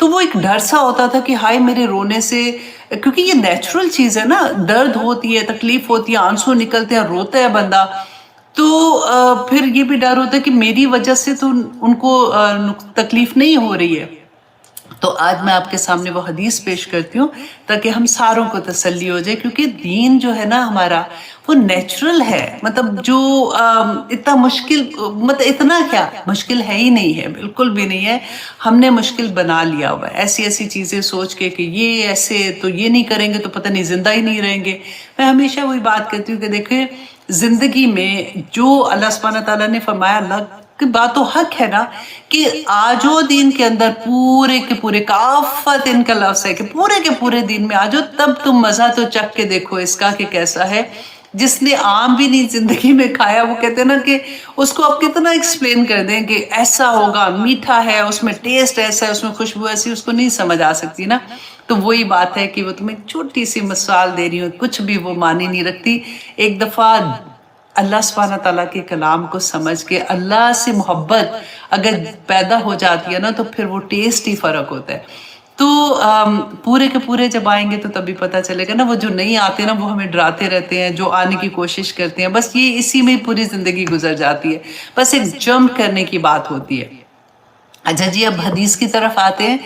تو وہ ایک ڈر سا ہوتا تھا کہ ہائے میرے رونے سے، کیونکہ یہ نیچرل چیز ہے نا، درد ہوتی ہے، تکلیف ہوتی ہے، آنسو نکلتے ہیں، روتا ہے بندہ، تو پھر یہ بھی ڈر ہوتا ہے کہ میری وجہ سے تو ان کو تکلیف نہیں ہو رہی ہے۔ تو آج میں آپ کے سامنے وہ حدیث پیش کرتی ہوں تاکہ ہم ساروں کو تسلی ہو جائے، کیونکہ دین جو ہے نا ہمارا وہ نیچرل ہے، مطلب جو اتنا مشکل، مطلب اتنا کیا مشکل ہے ہی نہیں ہے، بالکل بھی نہیں ہے، ہم نے مشکل بنا لیا ہوا ہے ایسی ایسی چیزیں سوچ کے کہ یہ ایسے تو یہ نہیں کریں گے تو پتہ نہیں زندہ ہی نہیں رہیں گے۔ میں ہمیشہ وہی بات کرتی ہوں کہ دیکھیں زندگی میں جو اللہ سبحانہ تعالیٰ نے فرمایا، اللہ کی بات تو حق ہے نا، کہ آجو دین کے اندر پورے کے پورے کافت، ان کا لفظ ہے کہ پورے کے پورے دین میں آجو، تب تم مزہ تو چکھ کے دیکھو اس کا کہ کیسا ہے۔ جس نے آم بھی نہیں زندگی میں کھایا، وہ کہتے ہیں نا کہ اس کو آپ کتنا ایکسپلین کر دیں کہ ایسا ہوگا، میٹھا ہے، اس میں ٹیسٹ ایسا ہے، اس میں خوشبو ایسی، اس کو نہیں سمجھ آ سکتی نا۔ تو وہی بات ہے کہ وہ تمہیں چھوٹی سی مثال دے رہی ہوں، کچھ بھی وہ معنی نہیں رکھتی۔ ایک دفعہ اللہ سبحانہ تعالیٰ کے کلام کو سمجھ کے اللہ سے محبت اگر پیدا ہو جاتی ہے نا، تو پھر وہ ٹیسٹ ہی فرق ہوتا ہے۔ تو پورے کے پورے جب آئیں گے تو تبھی پتہ چلے گا نا، وہ جو نہیں آتے نا وہ ہمیں ڈراتے رہتے ہیں، جو آنے کی کوشش کرتے ہیں، بس یہ اسی میں پوری زندگی گزر جاتی ہے، بس ایک جمپ کرنے کی بات ہوتی ہے۔ اچھا جی، اب حدیث کی طرف آتے ہیں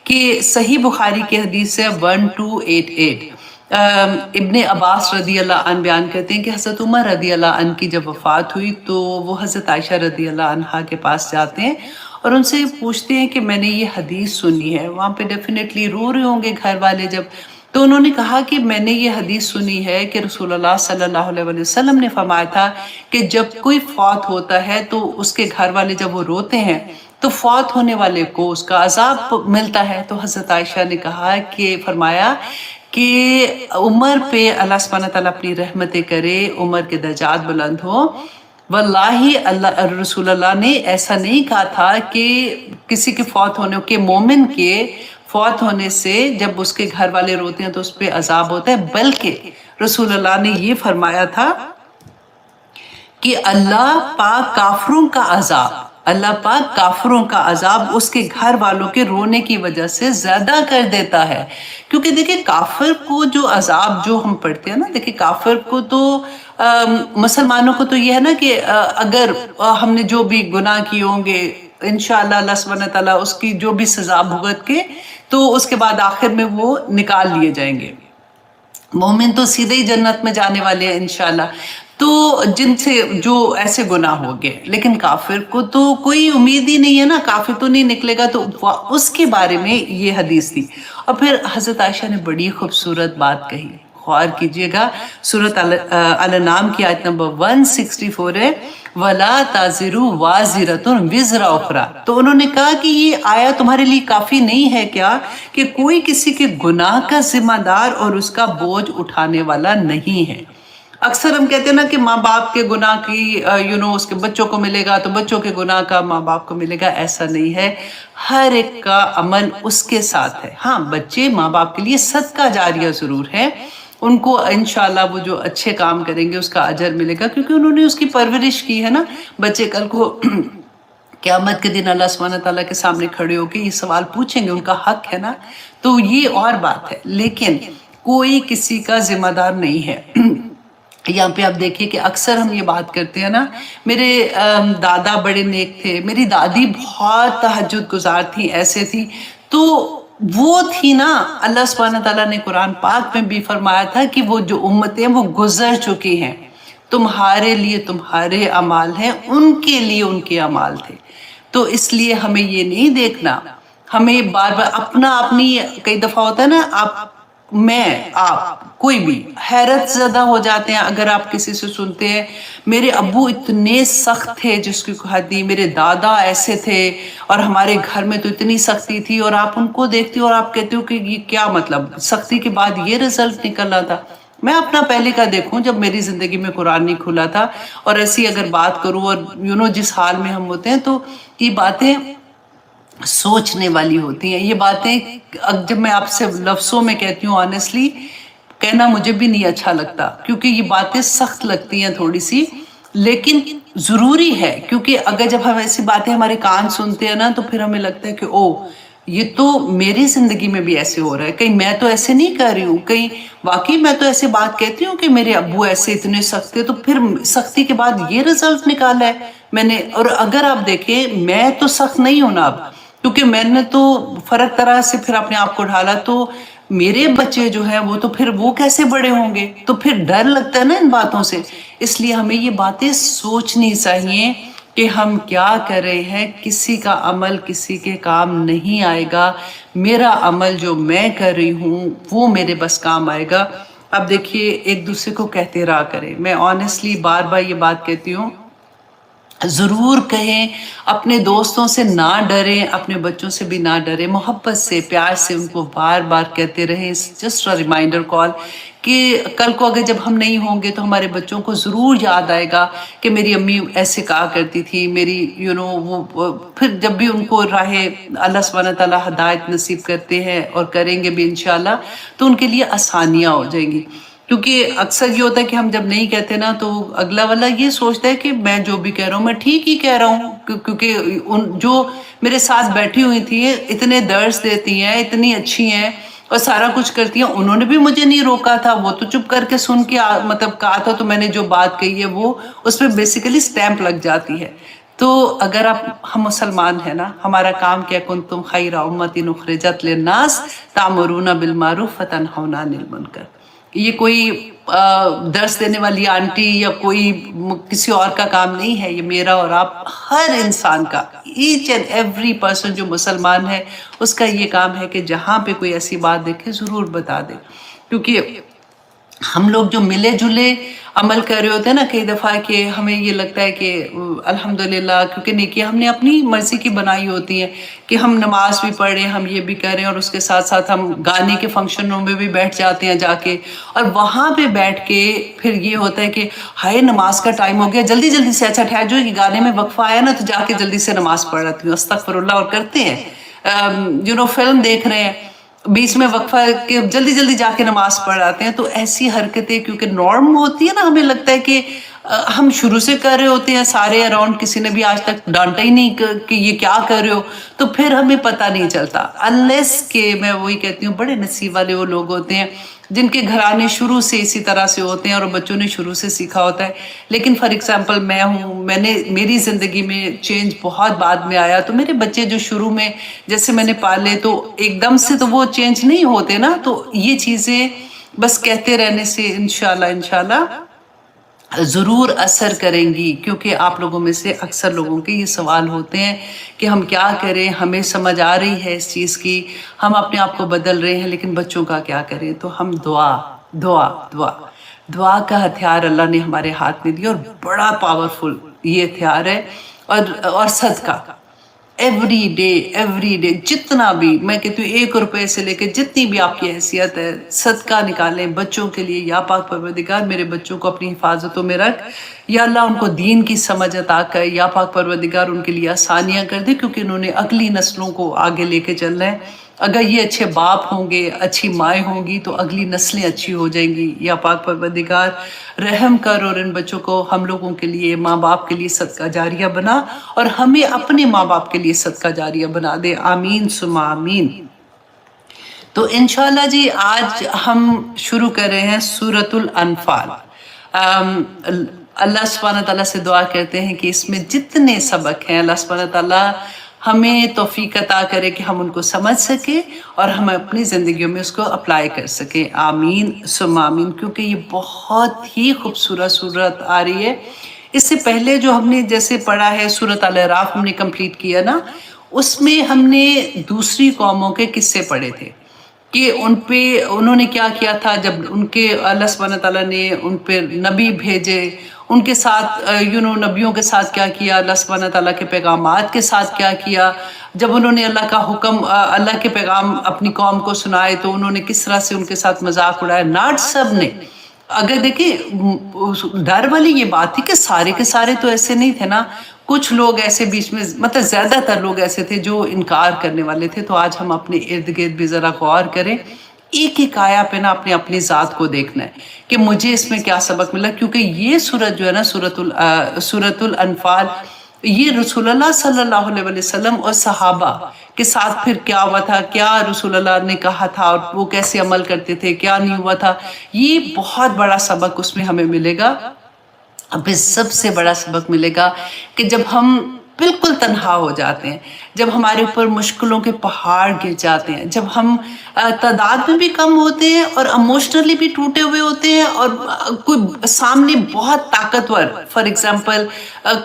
کہ صحیح بخاری کی حدیث ہے 1288۔ ابن عباس رضی اللہ عنہ بیان کرتے ہیں کہ حضرت عمر رضی اللہ عنہ کی جب وفات ہوئی تو وہ حضرت عائشہ رضی اللہ عنہا کے پاس جاتے ہیں اور ان سے پوچھتے ہیں کہ میں نے یہ حدیث سنی ہے۔ وہاں پہ ڈیفینیٹلی رو رہے ہوں گے گھر والے جب، تو انہوں نے کہا کہ میں نے یہ حدیث سنی ہے کہ رسول اللہ صلی اللہ علیہ وسلم نے فرمایا تھا کہ جب کوئی فوت ہوتا ہے تو اس کے گھر والے جب وہ روتے ہیں تو فوت ہونے والے کو اس کا عذاب ملتا ہے۔ تو حضرت عائشہ نے کہا کہ فرمایا کہ عمر پہ اللہ سبحانہ تعالیٰ اپنی رحمتیں کرے، عمر کے درجات بلند ہو۔ واللہ اللہ رسول اللہ نے ایسا نہیں کہا تھا کہ کسی کے فوت ہونے کے، مومن کے فوت ہونے سے جب اس کے گھر والے روتے ہیں تو اس پہ عذاب ہوتا ہے، بلکہ رسول اللہ نے یہ فرمایا تھا کہ اللہ پاک کافروں کا عذاب، اللہ پاک کافروں کا عذاب اس کے گھر والوں کے رونے کی وجہ سے زیادہ کر دیتا ہے۔ کیونکہ دیکھیں کافر کو جو عذاب جو ہم پڑھتے ہیں نا، دیکھیں کافر کو تو مسلمانوں کو تو یہ ہے نا کہ اگر ہم نے جو بھی گناہ کیے ہوں گے انشاءاللہ اللہ سبحانہ تعالیٰ اس کی جو بھی سزا بھگت کے تو اس کے بعد آخر میں وہ نکال لیے جائیں گے۔ مومن تو سیدھے ہی جنت میں جانے والے ہیں انشاءاللہ، تو جن سے جو ایسے گناہ ہو گئے، لیکن کافر کو تو کوئی امید ہی نہیں ہے نا، کافر تو نہیں نکلے گا، تو اس کے بارے میں یہ حدیث تھی۔ اور پھر حضرت عائشہ نے بڑی خوبصورت بات کہی، غور کیجئے گا، سورۃ الانعام کی آیت نمبر 164 ہے، وَلَا تَزِرُ وَازِرَةٌ وِزْرَ أُخْرَى۔ تو انہوں نے کہا کہ یہ آیا تمہارے لیے کافی نہیں ہے کیا کہ کوئی کسی کے گناہ کا ذمہ دار اور اس کا بوجھ اٹھانے والا نہیں ہے۔ اکثر ہم کہتے ہیں نا کہ ماں باپ کے گناہ کی اس کے بچوں کو ملے گا تو بچوں کے گناہ کا ماں باپ کو ملے گا، ایسا نہیں ہے، ہر ایک کا عمل اس کے ساتھ ہے۔ ہاں بچے ماں باپ کے لیے صدقہ جاریہ ضرور ہے، ان کو انشاءاللہ وہ جو اچھے کام کریں گے اس کا اجر ملے گا، کیونکہ انہوں نے اس کی پرورش کی ہے نا۔ بچے کل کو قیامت کے دن اللہ سبحانہ تعالیٰ کے سامنے کھڑے ہو کے یہ سوال پوچھیں گے، ان کا حق ہے نا، تو یہ اور بات ہے، لیکن کوئی کسی کا ذمہ دار نہیں ہے۔ یہاں پہ آپ دیکھیے کہ اکثر ہم یہ بات کرتے ہیں نا، میرے دادا بڑے نیک تھے، میری دادی بہت تہجد گزار تھی، ایسے تھی، تو وہ تھی نا، اللہ سبحانہ تعالیٰ نے قرآن پاک میں بھی فرمایا تھا کہ وہ جو امتیں وہ گزر چکی ہیں، تمہارے لیے تمہارے اعمال ہیں، ان کے لیے ان کے اعمال تھے۔ تو اس لیے ہمیں یہ نہیں دیکھنا، ہمیں بار بار اپنی کئی دفعہ ہوتا ہے نا، آپ کوئی بھی حیرت زدہ ہو جاتے ہیں اگر آپ کسی سے سنتے ہیں میرے ابو اتنے سخت تھے جس کی حد نہیں، میرے دادا ایسے تھے اور ہمارے گھر میں تو اتنی سختی تھی، اور آپ ان کو دیکھتے ہو اور آپ کہتے ہو کہ یہ کیا مطلب، سختی کے بعد یہ رزلٹ نکلنا تھا۔ میں اپنا پہلے کا دیکھوں، جب میری زندگی میں قرآن نہیں کھلا تھا، اور ایسی اگر بات کروں اور جس حال میں ہم ہوتے ہیں، تو یہ باتیں سوچنے والی ہوتی ہیں۔ یہ باتیں جب میں آپ سے لفظوں میں کہتی ہوں آنیسٹلی کہنا مجھے بھی نہیں اچھا لگتا، کیونکہ یہ باتیں سخت لگتی ہیں تھوڑی سی، لیکن ضروری ہے، کیونکہ اگر جب ہم ایسی باتیں ہمارے کان سنتے ہیں نا تو پھر ہمیں لگتا ہے کہ یہ تو میری زندگی میں بھی ایسے ہو رہا ہے، کہیں میں تو ایسے نہیں کر رہی ہوں، کہیں واقعی میں تو ایسے بات کہتی ہوں کہ میرے ابو ایسے اتنے سخت تھے، تو پھر سختی کے بعد یہ رزلٹ نکالا ہے میں نے۔ اور اگر آپ دیکھیں میں تو سخت نہیں ہوں نا اب، کیونکہ میں نے تو فرق طرح سے پھر اپنے آپ کو ڈھالا، تو میرے بچے جو ہیں وہ تو پھر وہ کیسے بڑے ہوں گے، تو پھر ڈر لگتا ہے نا ان باتوں سے۔ اس لیے ہمیں یہ باتیں سوچنی چاہیے کہ ہم کیا کر رہے ہیں، کسی کا عمل کسی کے کام نہیں آئے گا، میرا عمل جو میں کر رہی ہوں وہ میرے بس کام آئے گا۔ اب دیکھیے ایک دوسرے کو کہتے رہا کریں، میں آنیسٹلی بار بار یہ بات کہتی ہوں، ضرور کہیں، اپنے دوستوں سے نہ ڈریں، اپنے بچوں سے بھی نہ ڈریں، محبت سے پیار سے ان کو بار بار کہتے رہیں، جسٹ ریمائنڈر کال، کہ کل کو اگر جب ہم نہیں ہوں گے تو ہمارے بچوں کو ضرور یاد آئے گا کہ میری امی ایسے کہا کرتی تھی، میری وہ پھر جب بھی ان کو راہ اللہ سبحانہ تعالیٰ ہدایت نصیب کرتے ہیں اور کریں گے بھی انشاءاللہ، تو ان کے لیے آسانیاں ہو جائیں گی۔ کیونکہ اکثر یہ ہوتا ہے کہ ہم جب نہیں کہتے نا تو اگلا والا یہ سوچتا ہے کہ میں جو بھی کہہ رہا ہوں میں ٹھیک ہی کہہ رہا ہوں، کیونکہ جو میرے ساتھ بیٹھی ہوئی تھی اتنے درس دیتی ہیں، اتنی اچھی ہیں اور سارا کچھ کرتی ہیں، انہوں نے بھی مجھے نہیں روکا تھا، وہ تو چپ کر کے سن کے مطلب کہا تھا، تو میں نے جو بات کہی ہے وہ اس پہ بیسیکلی سٹیمپ لگ جاتی ہے۔ تو اگر ہم مسلمان ہیں نا، ہمارا کام کیا، کنتم خیر امۃ اخرجت للناس تأمرون بالمعروف وتنہون عن المنکر۔ یہ کوئی درس دینے والی آنٹی یا کوئی کسی اور کا کام نہیں ہے، یہ میرا اور آپ ہر انسان کا، ایچ اینڈ ایوری پرسن جو مسلمان ہے اس کا یہ کام ہے کہ جہاں پہ کوئی ایسی بات دیکھے ضرور بتا دے۔ کیونکہ ہم لوگ جو ملے جلے عمل کر رہے ہوتے ہیں نا، کئی دفعہ کہ ہمیں یہ لگتا ہے کہ الحمدللہ، کیونکہ نیکیاں ہم نے اپنی مرضی کی بنائی ہوتی ہیں کہ ہم نماز بھی پڑھ رہے ہیں، ہم یہ بھی کر رہے ہیں، اور اس کے ساتھ ساتھ ہم گانے کے فنکشنوں میں بھی بیٹھ جاتے ہیں جا کے، اور وہاں پہ بیٹھ کے پھر یہ ہوتا ہے کہ ہائے نماز کا ٹائم ہو گیا، جلدی جلدی سے، اچھا ٹھہر جو یہ گانے میں وقفہ آیا نا تو جا کے جلدی سے نماز پڑھ رہتی ہوں، استغفر اللہ، اور کرتے ہیں فلم دیکھ رہے ہیں، بیچ میں وقفہ کہ جلدی جلدی جا کے نماز پڑھ آتے ہیں۔ تو ایسی حرکتیں کیونکہ نارم ہوتی ہے نا، ہمیں لگتا ہے کہ ہم شروع سے کر رہے ہوتے ہیں، سارے اراؤنڈ کسی نے بھی آج تک ڈانٹا ہی نہیں کہ یہ کیا کر رہے ہو، تو پھر ہمیں پتہ نہیں چلتا، unless کہ میں وہی کہتی ہوں بڑے نصیب والے وہ لوگ ہوتے ہیں جن کے گھرانے شروع سے اسی طرح سے ہوتے ہیں اور بچوں نے شروع سے سیکھا ہوتا ہے۔ لیکن فار ایگزامپل میں ہوں، میری زندگی میں چینج بہت بعد میں آیا، تو میرے بچے جو شروع میں جیسے میں نے پالے تو ایک دم سے تو وہ چینج نہیں ہوتے نا، تو یہ چیزیں بس کہتے رہنے سے انشاءاللہ ضرور اثر کریں گی۔ کیونکہ آپ لوگوں میں سے اکثر لوگوں کے یہ سوال ہوتے ہیں کہ ہم کیا کریں، ہمیں سمجھ آ رہی ہے اس چیز کی، ہم اپنے آپ کو بدل رہے ہیں، لیکن بچوں کا کیا کریں؟ تو ہم دعا کا ہتھیار اللہ نے ہمارے ہاتھ میں دیا، اور بڑا پاورفل یہ ہتھیار ہے، اور صدقہ ایوری ڈے جتنا بھی، میں کہتی ہوں 1 روپے سے لے کے جتنی بھی آپ کی حیثیت ہے، صدقہ نکالیں بچوں کے لیے۔ یا پاک پروردگار میرے بچوں کو اپنی حفاظتوں میں رکھ، یا اللہ ان کو دین کی سمجھ عطا کر، یا پاک پروردگار ان کے لیے آسانیاں کر دے، کیونکہ انہوں نے اگلی نسلوں کو آگے لے کے چلنا ہے۔ اگر یہ اچھے باپ ہوں گے، اچھی مائیں ہوں گی، تو اگلی نسلیں اچھی ہو جائیں گی۔ یا پاک پروردگار رحم کر، اور ان بچوں کو ہم لوگوں کے لیے، ماں باپ کے لیے صدقہ جاریہ بنا، اور ہمیں اپنے ماں باپ کے لیے صدقہ جاریہ بنا دے، آمین ثم آمین۔ تو انشاءاللہ جی آج ہم شروع کر رہے ہیں سورۃ الانفال۔ اللہ سبحانہ تعالیٰ سے دعا کرتے ہیں کہ اس میں جتنے سبق ہیں، اللہ سبحانہ تعالیٰ ہمیں توفیق عطا کرے کہ ہم ان کو سمجھ سکیں اور ہم اپنی زندگیوں میں اس کو اپلائی کر سکیں، آمین ثم آمین۔ کیونکہ یہ بہت ہی خوبصورت صورت آ رہی ہے۔ اس سے پہلے جو ہم نے جیسے پڑھا ہے سورۃ الاعراف ہم نے کمپلیٹ کیا نا، اس میں ہم نے دوسری قوموں کے قصے پڑھے تھے کہ انہوں نے کیا کیا تھا جب ان کے اللہ سبحانہ تعالیٰ نے ان پہ نبی بھیجے، ان کے ساتھ نبیوں کے ساتھ کیا کیا، اللہ سبحانہ تعالیٰ کے پیغامات کے ساتھ کیا کیا، جب انہوں نے اللہ کا حکم، اللہ کے پیغام اپنی قوم کو سنائے تو انہوں نے کس طرح سے ان کے ساتھ مذاق اڑایا۔ ناٹ سب نے، اگر دیکھیں ڈر والی یہ بات تھی کہ سارے کے سارے تو ایسے نہیں تھے نا، کچھ لوگ ایسے بیچ میں، مطلب زیادہ تر لوگ ایسے تھے جو انکار کرنے والے تھے۔ تو آج ہم اپنے ارد گرد بھی ذرا غور کریں، ایک ایک آیا پہ نا اپنی ذات کو دیکھنا ہے کہ مجھے اس میں کیا سبق ملا۔ کیونکہ یہ سورت جو ہے نا، سورۃ الانفال، یہ رسول اللہ صلی اللہ علیہ وسلم اور صحابہ کے ساتھ پھر کیا ہوا تھا، کیا رسول اللہ نے کہا تھا اور وہ کیسے عمل کرتے تھے، کیا نہیں ہوا تھا، یہ بہت بڑا سبق اس میں ہمیں ملے گا۔ اب سب سے بڑا سبق ملے گا کہ جب ہم بالکل تنہا ہو جاتے ہیں، جب ہمارے اوپر مشکلوں کے پہاڑ گر جاتے ہیں، جب ہم تعداد میں بھی کم ہوتے ہیں اور ایموشنلی بھی ٹوٹے ہوئے ہوتے ہیں، اور کوئی سامنے بہت طاقتور، فار ایگزامپل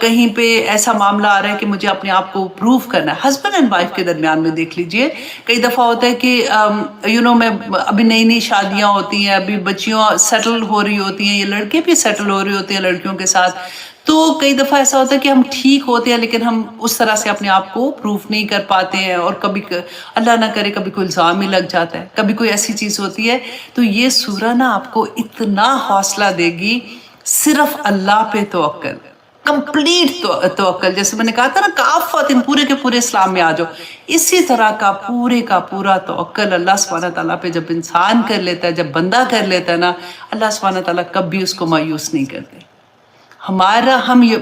کہیں پہ ایسا معاملہ آ رہا ہے کہ مجھے اپنے آپ کو پروف کرنا ہے، ہسبینڈ اینڈ وائف کے درمیان میں دیکھ لیجئے کئی دفعہ ہوتا ہے کہ میں ابھی نئی نئی شادیاں ہوتی ہیں، ابھی بچیاں سیٹل ہو رہی ہوتی ہیں، یہ لڑکے بھی سیٹل ہو رہے ہوتے ہیں لڑکیوں کے ساتھ، تو کئی دفعہ ایسا ہوتا ہے کہ ہم ٹھیک ہوتے ہیں لیکن ہم اس طرح سے اپنے آپ کو پروف نہیں کر پاتے ہیں، اور کبھی اللہ نہ کرے کبھی کوئی الزام ہی لگ جاتا ہے، کبھی کوئی ایسی چیز ہوتی ہے۔ تو یہ سورہ نا آپ کو اتنا حوصلہ دے گی، صرف اللہ پہ توکل، کمپلیٹ توکل، جیسے میں نے کہا تھا نا کافت، پورے کے پورے اسلام میں آ جاؤ، اسی طرح کا پورا توکل اللہ سبحانہ تعالیٰ پہ جب انسان کر لیتا ہے، جب بندہ کر لیتا ہے نا، اللہ سبحانہ تعالیٰ کبھی اس کو مایوس نہیں کرتے۔ ہم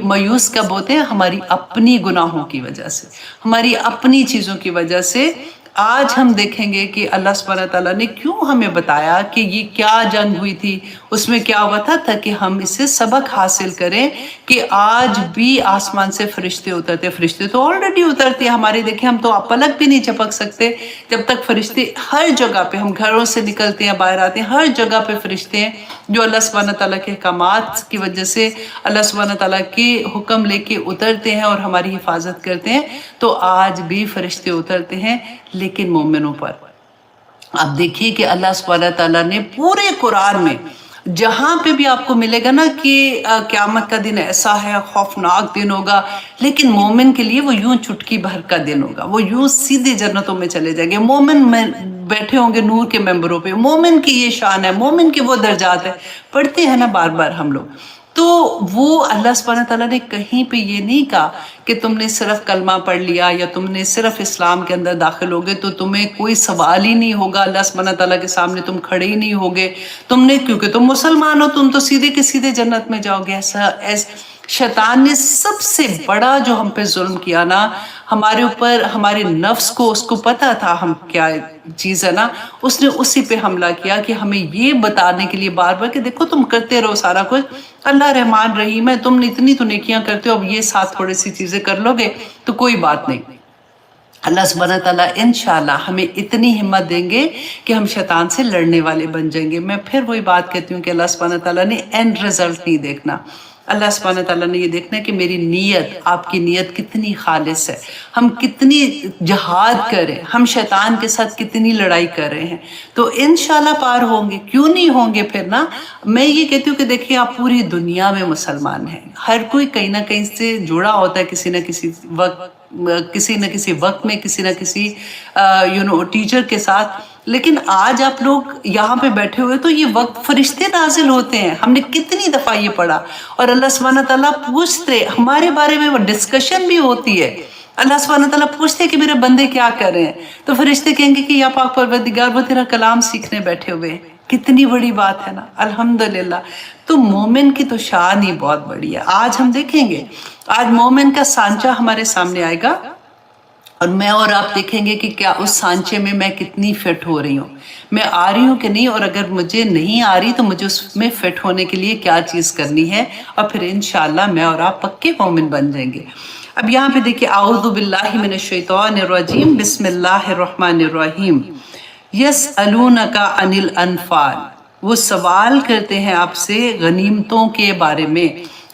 مایوس کب ہوتے ہیں؟ ہماری اپنی گناہوں کی وجہ سے، ہماری اپنی چیزوں کی وجہ سے۔ آج ہم دیکھیں گے کہ اللہ سبحانہ تعالیٰ نے کیوں ہمیں بتایا کہ یہ کیا جنگ ہوئی تھی، اس میں کیا ہوا تھا، تاکہ ہم اس سے سبق حاصل کریں کہ آج بھی آسمان سے فرشتے اترتے، فرشتے تو آلریڈی اترتے ہیں ہمارے، دیکھیں ہم تو پلک بھی نہیں جھپک سکتے جب تک فرشتے ہر جگہ پہ، ہم گھروں سے نکلتے ہیں باہر آتے ہیں، ہر جگہ پہ فرشتے ہیں جو اللہ سبحانہ تعالیٰ کے احکامات کی وجہ سے اللہ سبحانہ تعالیٰ کے حکم لے کے اترتے ہیں اور ہماری حفاظت کرتے ہیں۔ تو آج بھی فرشتے اترتے ہیں، لیکن مومنوں پر اب دیکھیے کہ اللہ سبحانہ تعالیٰ نے پورے قرآن میں جہاں پہ بھی آپ کو ملے گا نا کہ قیامت کا دن ایسا ہے، خوفناک دن ہوگا، لیکن مومن کے لیے وہ یوں چٹکی بھر کا دن ہوگا، وہ یوں سیدھے جنتوں میں چلے جائیں گے، مومن میں بیٹھے ہوں گے نور کے ممبروں پہ، مومن کی یہ شان ہے، مومن کے وہ درجات ہے، پڑھتے ہیں نا بار بار ہم لوگ۔ تو وہ اللہ سبحانہ تعالیٰ نے کہیں پہ یہ نہیں کہا کہ تم نے صرف کلمہ پڑھ لیا یا تم نے صرف اسلام کے اندر داخل ہوگے تو تمہیں کوئی سوال ہی نہیں ہوگا، اللہ سبحانہ تعالیٰ کے سامنے تم کھڑے ہی نہیں ہوگے، تم نے کیونکہ تم مسلمان ہو تم تو سیدھے کے سیدھے جنت میں جاؤ گے۔ ایسا شیطان نے سب سے بڑا جو ہم پہ ظلم کیا نا، ہمارے اوپر، ہمارے نفس کو، اس کو پتا تھا ہم کیا چیز ہے نا، اس نے اسی پہ حملہ کیا کہ ہمیں یہ بتانے کے لیے بار بار کہ دیکھو تم کرتے رہو سارا کچھ، اللہ رحمان رحیم ہے، تم نے اتنی تو نیکیاں کرتے ہو، اب یہ ساتھ تھوڑی سی چیزیں کر لو گے تو کوئی بات نہیں۔ اللہ سبحانہ تعالیٰ انشاءاللہ ہمیں اتنی ہمت دیں گے کہ ہم شیطان سے لڑنے والے بن جائیں گے۔ میں پھر وہی بات کہتی ہوں کہ اللہ سبحانہ تعالیٰ نے اینڈ رزلٹ نہیں دیکھنا، اللہ سبحانہ تعالیٰ نے یہ دیکھنا ہے کہ میری نیت، آپ کی نیت کتنی خالص ہے، ہم کتنی جہاد کر رہے ہیں، ہم شیطان کے ساتھ کتنی لڑائی کر رہے ہیں، تو انشاءاللہ پار ہوں گے، کیوں نہیں ہوں گے پھر نا۔ میں یہ کہتی ہوں کہ دیکھیں آپ پوری دنیا میں مسلمان ہیں، ہر کوئی کہیں نہ کہیں سے جڑا ہوتا ہے، کسی نہ کسی وقت میں کسی نہ کسی ٹیچر کے ساتھ، لیکن آج آپ لوگ یہاں پہ بیٹھے ہوئے تو یہ وقت فرشتے نازل ہوتے ہیں، ہم نے کتنی دفعہ یہ پڑھا، اور اللہ سبحانہ تعالیٰ پوچھتے ہمارے بارے میں، وہ ڈسکشن بھی ہوتی ہے، اللہ سبحانہ تعالیٰ پوچھتے کہ میرے بندے کیا کر رہے ہیں، تو فرشتے کہیں گے کہ یا پاک پروردگار وہ تیرا کلام سیکھنے بیٹھے ہوئے ہیں۔ کتنی بڑی بات ہے نا، الحمدللہ۔ تو مومن کی تو شان ہی بہت بڑی ہے۔ آج ہم دیکھیں گے، آج مومن کا سانچہ ہمارے سامنے آئے گا، اور میں اور آپ دیکھیں گے کہ کیا اس سانچے میں میں کتنی فٹ ہو رہی ہوں، میں آ رہی ہوں کہ نہیں، اور اگر مجھے نہیں آ رہی تو مجھے اس میں فٹ ہونے کے لیے کیا چیز کرنی ہے، اور پھر انشاءاللہ میں اور آپ پکے مومن بن جائیں گے۔ اب یہاں پہ دیکھیں، اعوذ باللہ من الشیطان الرجیم، بسم اللہ الرحمن الرحیم۔ یسألونک عن الانفال، وہ سوال کرتے ہیں آپ سے غنیمتوں کے بارے میں۔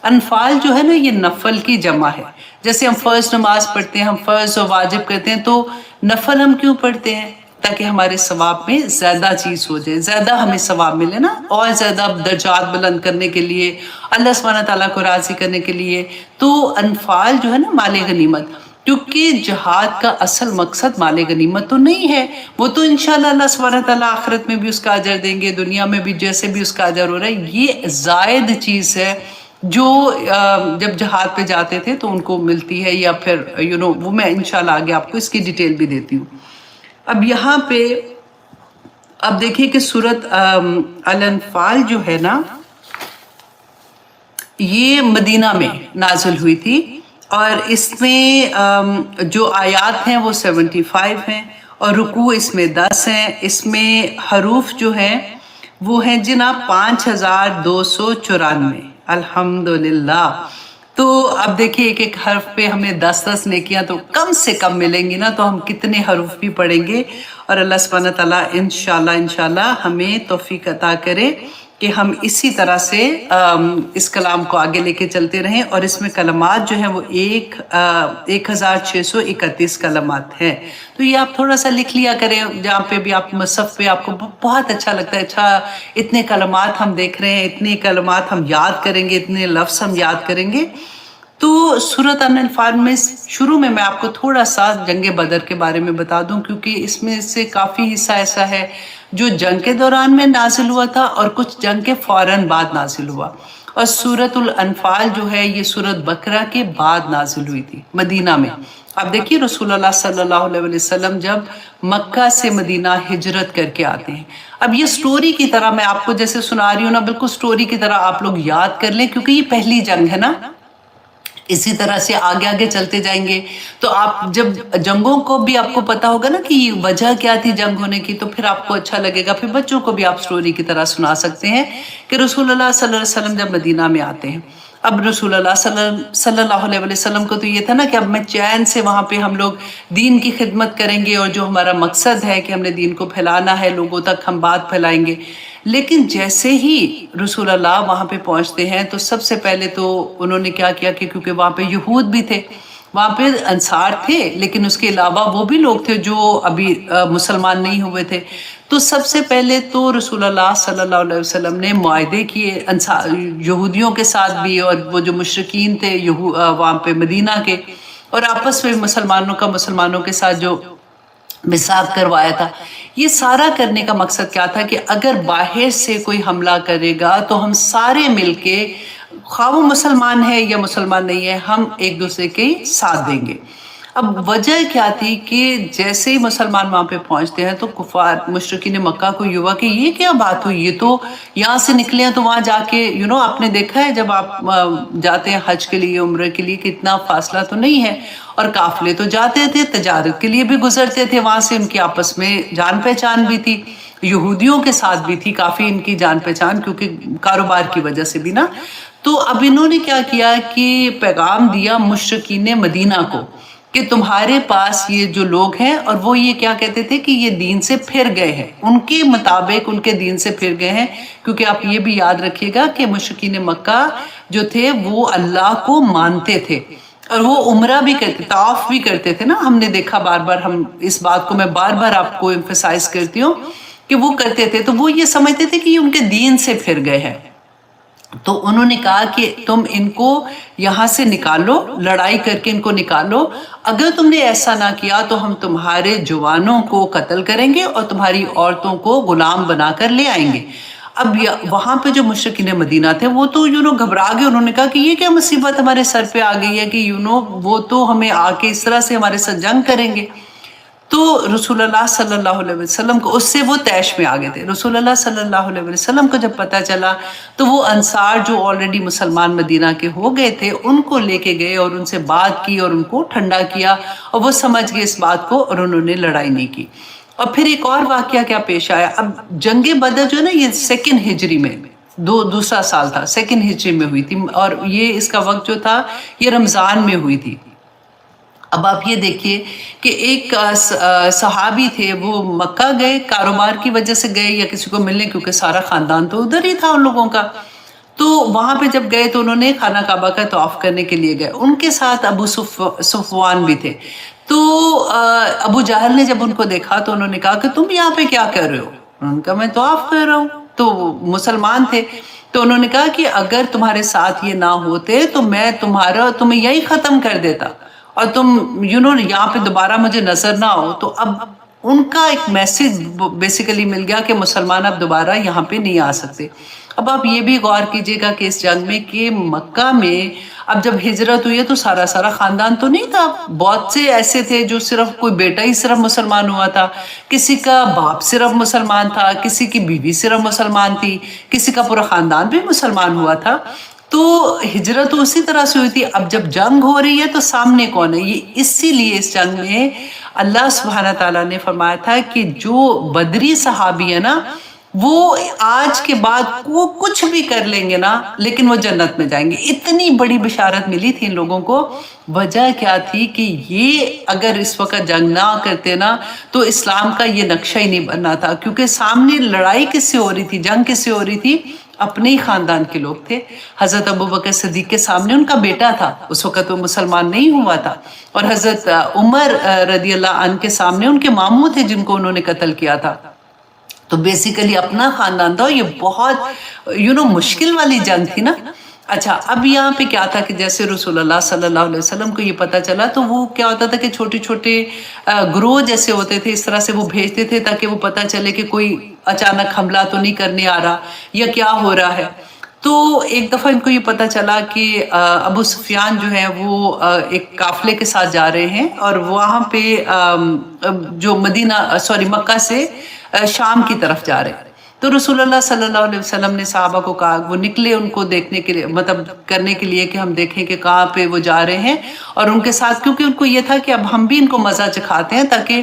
انفال جو ہے نا، یہ نفل کی جمع ہے، جیسے ہم فرض نماز پڑھتے ہیں، ہم فرض و واجب کرتے ہیں، تو نفل ہم کیوں پڑھتے ہیں؟ تاکہ ہمارے ثواب میں زیادہ چیز ہو جائے، زیادہ ہمیں ثواب ملے نا، اور زیادہ درجات بلند کرنے کے لیے، اللہ سبحانہ تعالیٰ کو راضی کرنے کے لیے۔ تو انفال جو ہے نا مال غنیمت، کیونکہ جہاد کا اصل مقصد مال غنیمت تو نہیں ہے، وہ تو انشاءاللہ اللہ سبحانہ تعالیٰ آخرت میں بھی اس کا اجر دیں گے، دنیا میں بھی جیسے بھی اس کا اجر ہو رہا ہے، یہ زائد چیز ہے جو جب جہاد پہ جاتے تھے تو ان کو ملتی ہے، یا پھر وہ میں انشاءاللہ آگے آپ کو اس کی ڈیٹیل بھی دیتی ہوں۔ اب یہاں پہ اب دیکھیے کہ سورۃ الانفال جو ہے نا، یہ مدینہ میں نازل ہوئی تھی، اور اس میں جو آیات ہیں وہ 75 ہیں، اور رکوع اس میں 10 ہیں۔ اس میں حروف جو ہیں وہ ہیں جناب 5294، الحمدللہ۔ تو اب دیکھیے ایک ایک حرف پہ ہمیں 10 نیکیاں تو کم سے کم ملیں گی نا، تو ہم کتنے حروف بھی پڑھیں گے، اور اللہ سبحانہ تعالیٰ انشاءاللہ ہمیں توفیق عطا کرے کہ ہم اسی طرح سے اس کلام کو آگے لے کے چلتے رہیں۔ اور اس میں کلمات جو ہیں وہ 1631 کلمات ہیں۔ تو یہ آپ تھوڑا سا لکھ لیا کریں، جہاں پہ بھی آپ مصحف پہ آپ کو بہت اچھا لگتا ہے، اچھا اتنے کلمات ہم دیکھ رہے ہیں، اتنے کلمات ہم یاد کریں گے، اتنے لفظ ہم یاد کریں گے۔ تو سورۃ الانفال میں شروع میں آپ کو تھوڑا سا جنگ بدر کے بارے میں بتا دوں، کیونکہ اس میں سے کافی حصہ ایسا ہے جو جنگ کے دوران میں نازل ہوا تھا اور کچھ جنگ کے فوراً بعد نازل ہوا۔ اور سورۃ الانفال جو ہے یہ سورۃ بقرہ کے بعد نازل ہوئی تھی مدینہ میں۔ اب دیکھیے رسول اللہ صلی اللہ علیہ وسلم جب مکہ سے مدینہ ہجرت کر کے آتے ہیں، اب یہ سٹوری کی طرح میں آپ کو جیسے سنا رہی ہوں نا، بالکل سٹوری کی طرح آپ لوگ یاد کر لیں، کیونکہ یہ پہلی جنگ ہے نا۔ اسی طرح سے آگے آگے چلتے جائیں گے تو آپ جب جنگوں کو بھی آپ کو پتا ہوگا نا کہ وجہ کیا تھی جنگ ہونے کی، تو پھر آپ کو اچھا لگے گا، پھر بچوں کو بھی آپ سٹوری کی طرح سنا سکتے ہیں کہ رسول اللہ صلی اللہ علیہ وسلم جب مدینہ میں آتے ہیں۔ اب رسول اللہ صلی اللہ علیہ وسلم کو تو یہ تھا نا کہ اب میں چین سے وہاں پہ ہم لوگ دین کی خدمت کریں گے، اور جو ہمارا مقصد ہے کہ ہم نے دین کو پھیلانا ہے، لوگوں تک ہم بات پھیلائیں گے۔ لیکن جیسے ہی رسول اللہ وہاں پہ پہنچتے ہیں تو سب سے پہلے تو انہوں نے کیا کیا کہ کیونکہ وہاں پہ یہود بھی تھے، وہاں پہ انصار تھے، لیکن اس کے علاوہ وہ بھی لوگ تھے جو ابھی مسلمان نہیں ہوئے تھے۔ تو سب سے پہلے تو رسول اللہ صلی اللہ علیہ وسلم نے معاہدے کیے یہودیوں کے ساتھ بھی، اور وہ جو مشرکین تھے وہاں پہ مدینہ کے، اور آپس میں مسلمانوں کے ساتھ جو میثاق کروایا تھا۔ یہ سارا کرنے کا مقصد کیا تھا کہ اگر باہر سے کوئی حملہ کرے گا تو ہم سارے مل کے، خواہ وہ مسلمان ہے یا مسلمان نہیں ہے، ہم ایک دوسرے کے ساتھ دیں گے۔ اب وجہ کیا تھی کہ جیسے ہی مسلمان وہاں پہ پہنچتے ہیں تو کفار مشرکین مکہ کو یہ ہوا کہ یہ کیا بات ہوئی، یہ تو یہاں سے نکلے ہیں تو وہاں جا کے آپ نے دیکھا ہے جب آپ جاتے ہیں حج کے لیے، عمرہ کے لیے، کہ اتنا فاصلہ تو نہیں ہے، اور قافلے تو جاتے تھے، تجارت کے لیے بھی گزرتے تھے وہاں سے، ان کی آپس میں جان پہچان بھی تھی، یہودیوں کے ساتھ بھی تھی کافی ان کی جان پہچان، کیونکہ کاروبار کی وجہ سے بھی نا۔ تو اب انہوں نے کیا کیا کہ پیغام دیا مشرکین مدینہ کو کہ تمہارے پاس یہ جو لوگ ہیں، اور وہ یہ کیا کہتے تھے کہ یہ دین سے پھر گئے ہیں، ان کے مطابق ان کے دین سے پھر گئے ہیں، کیونکہ آپ یہ بھی یاد رکھیے گا کہ مشرکین مکہ جو تھے وہ اللہ کو مانتے تھے، اور وہ عمرہ بھی کرتے، طواف بھی کرتے تھے نا، ہم نے دیکھا بار بار، ہم اس بات کو میں بار بار آپ کو ایمفسائز کرتی ہوں کہ وہ کرتے تھے، تو وہ یہ سمجھتے تھے کہ یہ ان کے دین سے پھر گئے ہیں۔ تو انہوں نے کہا کہ تم ان کو یہاں سے نکالو، لڑائی کر کے ان کو نکالو، اگر تم نے ایسا نہ کیا تو ہم تمہارے جوانوں کو قتل کریں گے اور تمہاری عورتوں کو غلام بنا کر لے آئیں گے۔ اب وہاں پہ جو مشرکین مدینہ تھے وہ تو گھبرا گئے، انہوں نے کہا کہ یہ کیا مصیبت ہمارے سر پہ آ گئی ہے کہ وہ تو ہمیں آ کے اس طرح سے ہمارے ساتھ جنگ کریں گے۔ تو رسول اللہ صلی اللہ علیہ وسلم کو اس سے وہ طیش میں آگے تھے۔ رسول اللہ صلی اللہ علیہ وسلم کو جب پتہ چلا تو وہ انصار جو آلریڈی مسلمان مدینہ کے ہو گئے تھے ان کو لے کے گئے اور ان سے بات کی اور ان کو ٹھنڈا کیا، اور وہ سمجھ گئے اس بات کو، اور انہوں نے لڑائی نہیں کی۔ اور پھر ایک اور واقعہ کیا پیش آیا، اب جنگ بدر جو ہے نا یہ 2 ہجری میں دوسرا سال تھا، 2 ہجری میں ہوئی تھی، اور یہ اس کا وقت جو تھا یہ رمضان میں ہوئی تھی۔ اب آپ یہ دیکھیے کہ ایک صحابی تھے، وہ مکہ گئے، کاروبار کی وجہ سے گئے یا کسی کو ملنے، کیونکہ سارا خاندان تو ادھر ہی تھا ان لوگوں کا۔ تو وہاں پہ جب گئے تو انہوں نے خانہ کعبہ کا طواف کرنے کے لیے گئے، ان کے ساتھ ابو صفوان بھی تھے۔ تو ابو جہل نے جب ان کو دیکھا تو انہوں نے کہا کہ تم یہاں پہ کیا کر رہے ہو؟ انہوں نے کہا میں طواف کر رہا ہوں۔ تو مسلمان تھے، تو انہوں نے کہا کہ اگر تمہارے ساتھ یہ نہ ہوتے تو میں تمہیں یہی ختم کر دیتا، اور تم یہاں پہ دوبارہ مجھے نظر نہ ہو۔ تو اب ان کا ایک میسج بیسیکلی مل گیا کہ مسلمان اب دوبارہ یہاں پہ نہیں آ سکتے۔ اب آپ یہ بھی غور کیجئے گا کہ اس جنگ میں کہ مکہ میں اب جب ہجرت ہوئی ہے تو سارا خاندان تو نہیں تھا، بہت سے ایسے تھے جو صرف کوئی بیٹا ہی صرف مسلمان ہوا تھا، کسی کا باپ صرف مسلمان تھا، کسی کی بیوی صرف مسلمان تھی، کسی کا پورا خاندان بھی مسلمان ہوا تھا۔ تو ہجرت تو اسی طرح سے ہوئی تھی. اب جب جنگ ہو رہی ہے تو سامنے کون ہے؟ یہ اسی لیے اس جنگ میں اللہ سبحانہ تعالیٰ نے فرمایا تھا کہ جو بدری صحابی ہے نا وہ آج کے بعد وہ کچھ بھی کر لیں گے نا لیکن وہ جنت میں جائیں گے. اتنی بڑی بشارت ملی تھی ان لوگوں کو. وجہ کیا تھی کہ یہ اگر اس وقت جنگ نہ کرتے نا تو اسلام کا یہ نقشہ ہی نہیں بننا تھا، کیونکہ سامنے لڑائی کس سے ہو رہی تھی، جنگ کس سے ہو رہی تھی؟ اپنے ہی خاندان کے لوگ تھے. حضرت ابوبکر صدیق کے سامنے ان کا بیٹا تھا، اس وقت وہ مسلمان نہیں ہوا تھا، اور حضرت عمر رضی اللہ عنہ کے سامنے ان کے ماموں تھے جن کو انہوں نے قتل کیا تھا. تو بیسیکلی اپنا خاندان تھا. یہ بہت مشکل والی جنگ تھی نا. اچھا، اب یہاں پہ کیا تھا کہ جیسے رسول اللہ صلی اللہ علیہ وسلم کو یہ پتا چلا تو وہ کیا ہوتا تھا کہ چھوٹے چھوٹے گروہ جیسے ہوتے تھے، اس طرح سے وہ بھیجتے تھے تاکہ وہ پتا چلے کہ کوئی اچانک حملہ تو نہیں کرنے آ رہا یا کیا ہو رہا ہے. تو ایک دفعہ ان کو یہ پتا چلا کہ ابو سفیان جو ہے وہ ایک قافلے کے ساتھ جا رہے ہیں اور وہاں پہ جو مکہ سے شام کی طرف جا رہے ہیں. تو رسول اللہ صلی اللہ علیہ وسلم نے صحابہ کو کہا، وہ نکلے ان کو دیکھنے کے لیے، مطلب کرنے کے لیے کہ ہم دیکھیں کہ کہاں پہ وہ جا رہے ہیں، اور ان کے ساتھ کیونکہ ان کو یہ تھا کہ اب ہم بھی ان کو مزہ چکھاتے ہیں، تاکہ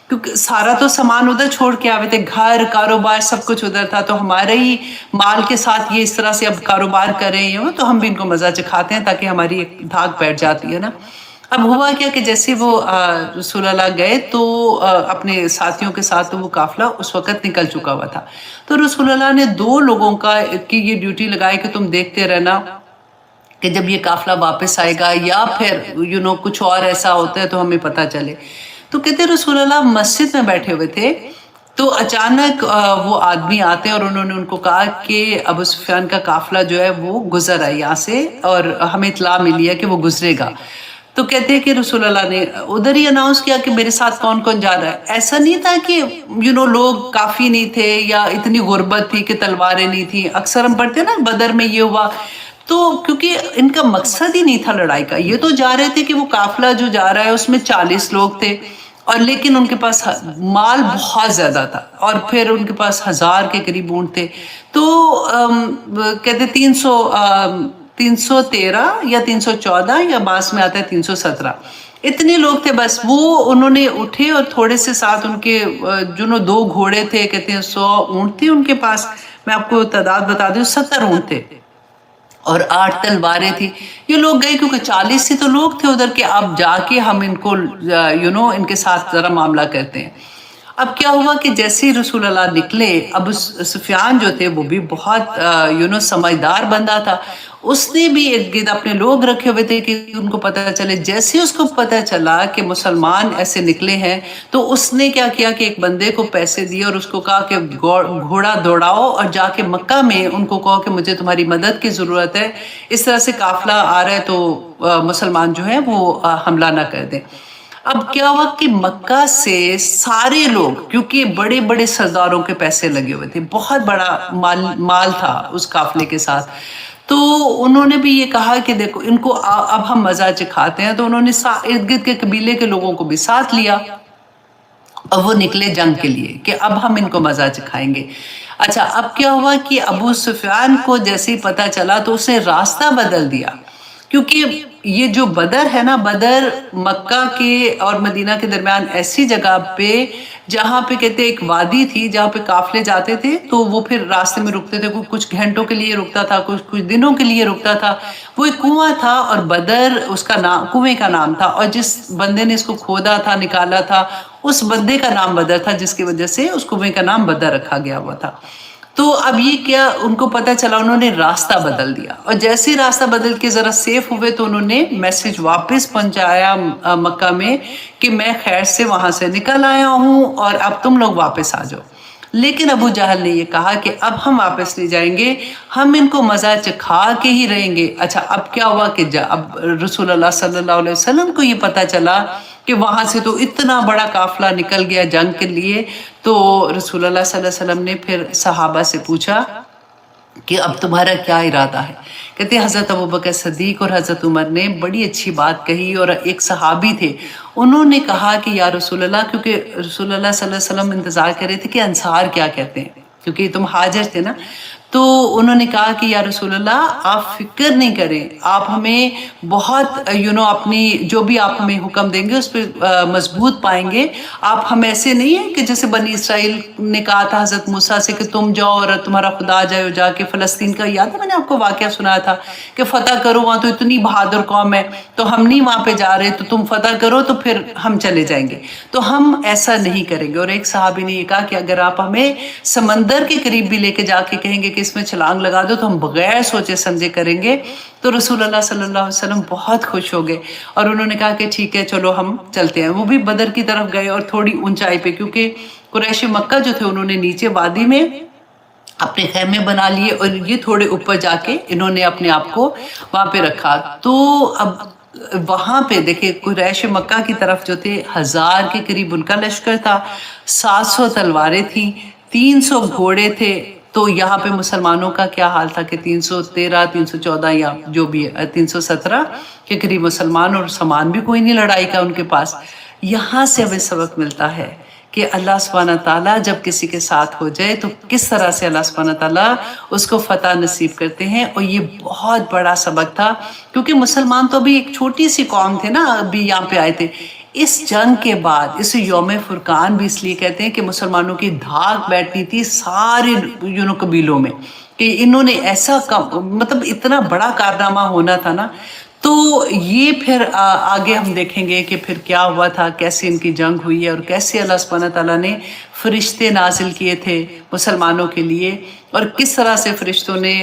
کیونکہ سارا تو سامان ادھر چھوڑ کے آئے تھے، گھر کاروبار سب کچھ ادھر تھا، تو ہمارے ہی مال کے ساتھ یہ اس طرح سے اب کاروبار کر رہے ہیں تو ہم بھی ان کو مزہ چکھاتے ہیں تاکہ ہماری ایک دھاگ بیٹھ جاتی ہے نا. اب ہوا کیا کہ جیسے وہ رسول اللہ گئے تو اپنے ساتھیوں کے ساتھ تو وہ قافلہ اس وقت نکل چکا ہوا تھا. تو رسول اللہ نے 2 لوگوں کی یہ ڈیوٹی لگائی کہ تم دیکھتے رہنا کہ جب یہ قافلہ واپس آئے گا یا پھر کچھ اور ایسا ہوتا ہے تو ہمیں پتہ چلے. تو کہتے رسول اللہ مسجد میں بیٹھے ہوئے تھے تو اچانک وہ آدمی آتے ہیں اور انہوں نے ان کو کہا کہ ابو سفیان کا قافلہ جو ہے وہ گزر ہے یہاں سے اور ہمیں اطلاع ملی ہے کہ وہ گزرے گا. تو کہتے ہیں کہ رسول اللہ نے ادھر ہی اناؤنس کیا کہ میرے ساتھ کون کون جا رہا ہے. ایسا نہیں تھا کہ لوگ کافی نہیں تھے یا اتنی غربت تھی کہ تلواریں نہیں تھیں. اکثر ہم پڑھتے ہیں نا بدر میں یہ ہوا، تو کیونکہ ان کا مقصد ہی نہیں تھا لڑائی کا. یہ تو جا رہے تھے کہ وہ قافلہ جو جا رہا ہے اس میں 40 لوگ تھے، اور لیکن ان کے پاس مال بہت زیادہ تھا، اور پھر ان کے پاس 1000 کے قریب اونٹ تھے. تو کہتے 313 یا 314 یا بعض میں آتا ہے 317 اتنے لوگ تھے. بس وہ انہوں نے اٹھے اور تھوڑے سے ساتھ ان کے 2 گھوڑے تھے، کہتے ہیں 100 اونٹ تھے ان کے پاس. میں آپ کو تعداد بتا دوں، 70 اونٹ تھے اور 8 تلواریں تھی. یہ لوگ گئے کیونکہ 40 سے تو لوگ تھے ادھر کے، اب جا کے ہم ان کو ان کے ساتھ ذرا معاملہ کرتے ہیں. اب کیا ہوا کہ جیسے رسول اللہ نکلے، ابو سفیان جو تھے وہ بھی بہت سمجھدار بندہ تھا. اس نے بھی ارد گرد اپنے لوگ رکھے ہوئے تھے کہ ان کو پتہ چلے. جیسے اس کو پتہ چلا کہ مسلمان ایسے نکلے ہیں تو اس نے کیا کیا کہ ایک بندے کو پیسے دیے اور اس کو کہا کہ گھوڑا دوڑاؤ اور جا کے مکہ میں ان کو کہو کہ مجھے تمہاری مدد کی ضرورت ہے، اس طرح سے قافلہ آ رہا ہے تو مسلمان جو ہیں وہ حملہ نہ کر دیں. اب کیا ہوا کہ مکہ سے سارے لوگ، کیونکہ بڑے بڑے سرداروں کے پیسے لگے ہوئے تھے، بہت بڑا مال تھا اس قافلے کے ساتھ، تو انہوں نے بھی یہ کہا کہ دیکھو ان کو اب ہم مزہ چکھاتے ہیں. تو انہوں نے ارد گرد کے قبیلے کے لوگوں کو بھی ساتھ لیا اور وہ نکلے جنگ کے لیے کہ اب ہم ان کو مزہ چکھائیں گے. اچھا، اب کیا ہوا کہ ابو سفیان کو جیسے ہی پتہ چلا تو اس نے راستہ بدل دیا، کیونکہ یہ جو بدر ہے نا، بدر مکہ کے اور مدینہ کے درمیان ایسی جگہ پہ جہاں پہ کہتے ایک وادی تھی جہاں پہ قافلے جاتے تھے تو وہ پھر راستے میں رکتے تھے، کچھ گھنٹوں کے لیے رکتا تھا، کچھ دنوں کے لیے رکتا تھا. وہ ایک کنواں تھا اور بدر اس کا نام، کنویں کا نام تھا، اور جس بندے نے اس کو کھودا تھا، نکالا تھا، اس بندے کا نام بدر تھا، جس کی وجہ سے اس کنویں کا نام بدر رکھا گیا ہوا تھا. تو اب یہ کیا ان کو پتہ چلا، انہوں نے راستہ بدل دیا، اور جیسے ہی راستہ بدل کے ذرا سیف ہوئے تو انہوں نے میسج واپس پہنچایا مکہ میں کہ میں خیر سے وہاں سے نکل آیا ہوں اور اب تم لوگ واپس آ جاؤ. لیکن ابو جہل نے یہ کہا کہ اب ہم واپس نہیں جائیں گے، ہم ان کو مزہ چکھا کے ہی رہیں گے. اچھا، اب کیا ہوا کہ اب رسول اللہ صلی اللہ علیہ وسلم کو یہ پتہ چلا کہ وہاں سے تو اتنا بڑا قافلہ نکل گیا جنگ کے لیے. تو رسول اللہ صلی اللہ علیہ وسلم نے پھر صحابہ سے پوچھا کہ اب تمہارا کیا ارادہ ہے. کہتے ہیں حضرت ابوبکر صدیق اور حضرت عمر نے بڑی اچھی بات کہی، اور ایک صحابی تھے انہوں نے کہا کہ یا رسول اللہ، کیونکہ رسول اللہ صلی اللہ علیہ وسلم انتظار کر رہے تھے کہ انصار کیا کہتے ہیں، کیونکہ تم ہاجر تھے نا. تو انہوں نے کہا کہ یا رسول اللہ آپ فکر نہیں کریں، آپ ہمیں بہت اپنی جو بھی آپ ہمیں حکم دیں گے اس پہ مضبوط پائیں گے. آپ ہم ایسے نہیں ہیں کہ جیسے بنی اسرائیل نے کہا تھا حضرت موسیٰ سے کہ تم جاؤ اور تمہارا خدا آ جائے، جا کے فلسطین کا، یاد ہے میں نے آپ کو واقعہ سنایا تھا کہ فتح کرو، وہاں تو اتنی بہادر قوم ہے تو ہم نہیں وہاں پہ جا رہے، تو تم فتح کرو تو پھر ہم چلے جائیں گے. تو ہم ایسا نہیں کریں گے. اور ایک صحابی نے یہ کہا کہ اگر آپ ہمیں سمندر کے قریب بھی لے کے جا کے کہیں گے کہ اس میں چھلانگ لگا دو تو ہم بغیر سوچے سمجھے کریں گے. تو رسول اللہ صلی اللہ علیہ وسلم بہت خوش ہو گئے اور انہوں نے کہا کہ ٹھیک ہے چلو ہم چلتے ہیں. وہ بھی بدر کی طرف گئے اور تھوڑی اونچائی پہ، کیونکہ قریش مکہ جو تھے انہوں نے نیچے وادی میں اپنے خیمے بنا لیے اور یہ تھوڑے اوپر جا کے انہوں نے اپنے آپ کو وہاں پہ رکھا. تو اب وہاں پہ دیکھیں قریش مکہ کی طرف جو تھے 1000 کے قریب ان کا لشکر تھا، 700 تلواریں تھیں، 300 گھوڑے تھے. تو یہاں پہ مسلمانوں کا کیا حال تھا کہ 313 314 یا جو بھی 317 کے قریب مسلمان، اور سامان بھی کوئی نہیں لڑائی کا ان کے پاس. یہاں سے ہمیں سبق ملتا ہے کہ اللہ سبحانہ تعالیٰ جب کسی کے ساتھ ہو جائے تو کس طرح سے اللہ سبحانہ تعالیٰ اس کو فتح نصیب کرتے ہیں. اور یہ بہت بڑا سبق تھا کیونکہ مسلمان تو ابھی ایک چھوٹی سی قوم تھے نا، ابھی یہاں پہ آئے تھے. اس جنگ کے بعد اسے یوم فرقان بھی اس لیے کہتے ہیں کہ مسلمانوں کی دھاک بیٹھنی تھی سارے قبیلوں میں کہ انہوں نے ایسا مطلب اتنا بڑا کارنامہ ہونا تھا نا. تو یہ پھر آگے ہم دیکھیں گے کہ پھر کیا ہوا تھا، کیسے ان کی جنگ ہوئی ہے اور کیسے اللہ سبحانہ تعالیٰ نے فرشتے نازل کیے تھے مسلمانوں کے لیے اور کس طرح سے فرشتوں نے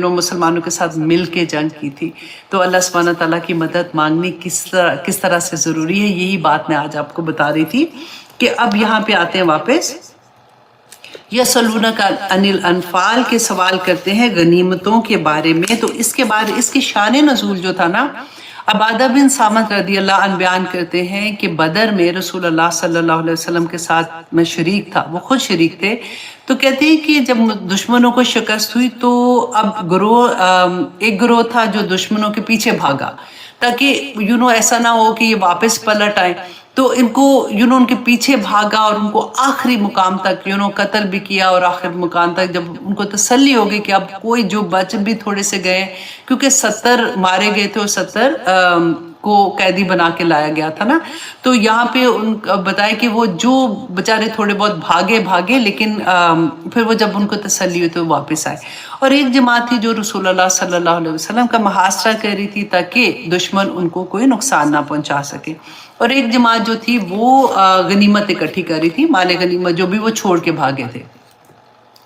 مسلمانوں کے ساتھ مل کے جنگ کی تھی. تو اللہ سبحانہ تعالیٰ کی مدد مانگنی کس طرح سے ضروری ہے، یہی بات میں آج آپ کو بتا رہی تھی. کہ اب یہاں پہ آتے ہیں واپس، یسألونک عن الانفال کے سوال کرتے ہیں غنیمتوں کے بارے میں. تو اس کے بعد اس کی شان نزول جو تھا نا، عبادہ بن صامت رضی اللہ عنہ بیان کرتے ہیں کہ بدر میں رسول اللہ صلی اللہ علیہ وسلم کے ساتھ میں شریک تھا، وہ خود شریک تھے. تو کہتے ہیں کہ جب دشمنوں کو شکست ہوئی تو اب ایک گروہ تھا جو دشمنوں کے پیچھے بھاگا تاکہ ایسا نہ ہو کہ یہ واپس پلٹ آئے. تو ان کو ان کے پیچھے بھاگا اور ان کو آخری مقام تک قتل بھی کیا. اور آخر مقام تک جب ان کو تسلی ہو گئی کہ اب کوئی جو بچ بھی تھوڑے سے گئے، کیونکہ 70 مارے گئے تھے اور 70 کو قیدی بنا کے لایا گیا تھا نا. تو یہاں پہ ان بتایا کہ وہ جو بچارے تھوڑے بہت بھاگے لیکن پھر وہ جب ان کو تسلی ہوئی تو واپس آئے. اور ایک جماعت تھی جو رسول اللہ صلی اللہ علیہ وسلم کا محاصرہ کر رہی تھی تاکہ دشمن ان کو کوئی نقصان نہ پہنچا سکے. اور ایک جماعت جو تھی وہ غنیمت اکٹھی کر رہی تھی، مال غنیمت جو بھی وہ چھوڑ کے بھاگے تھے.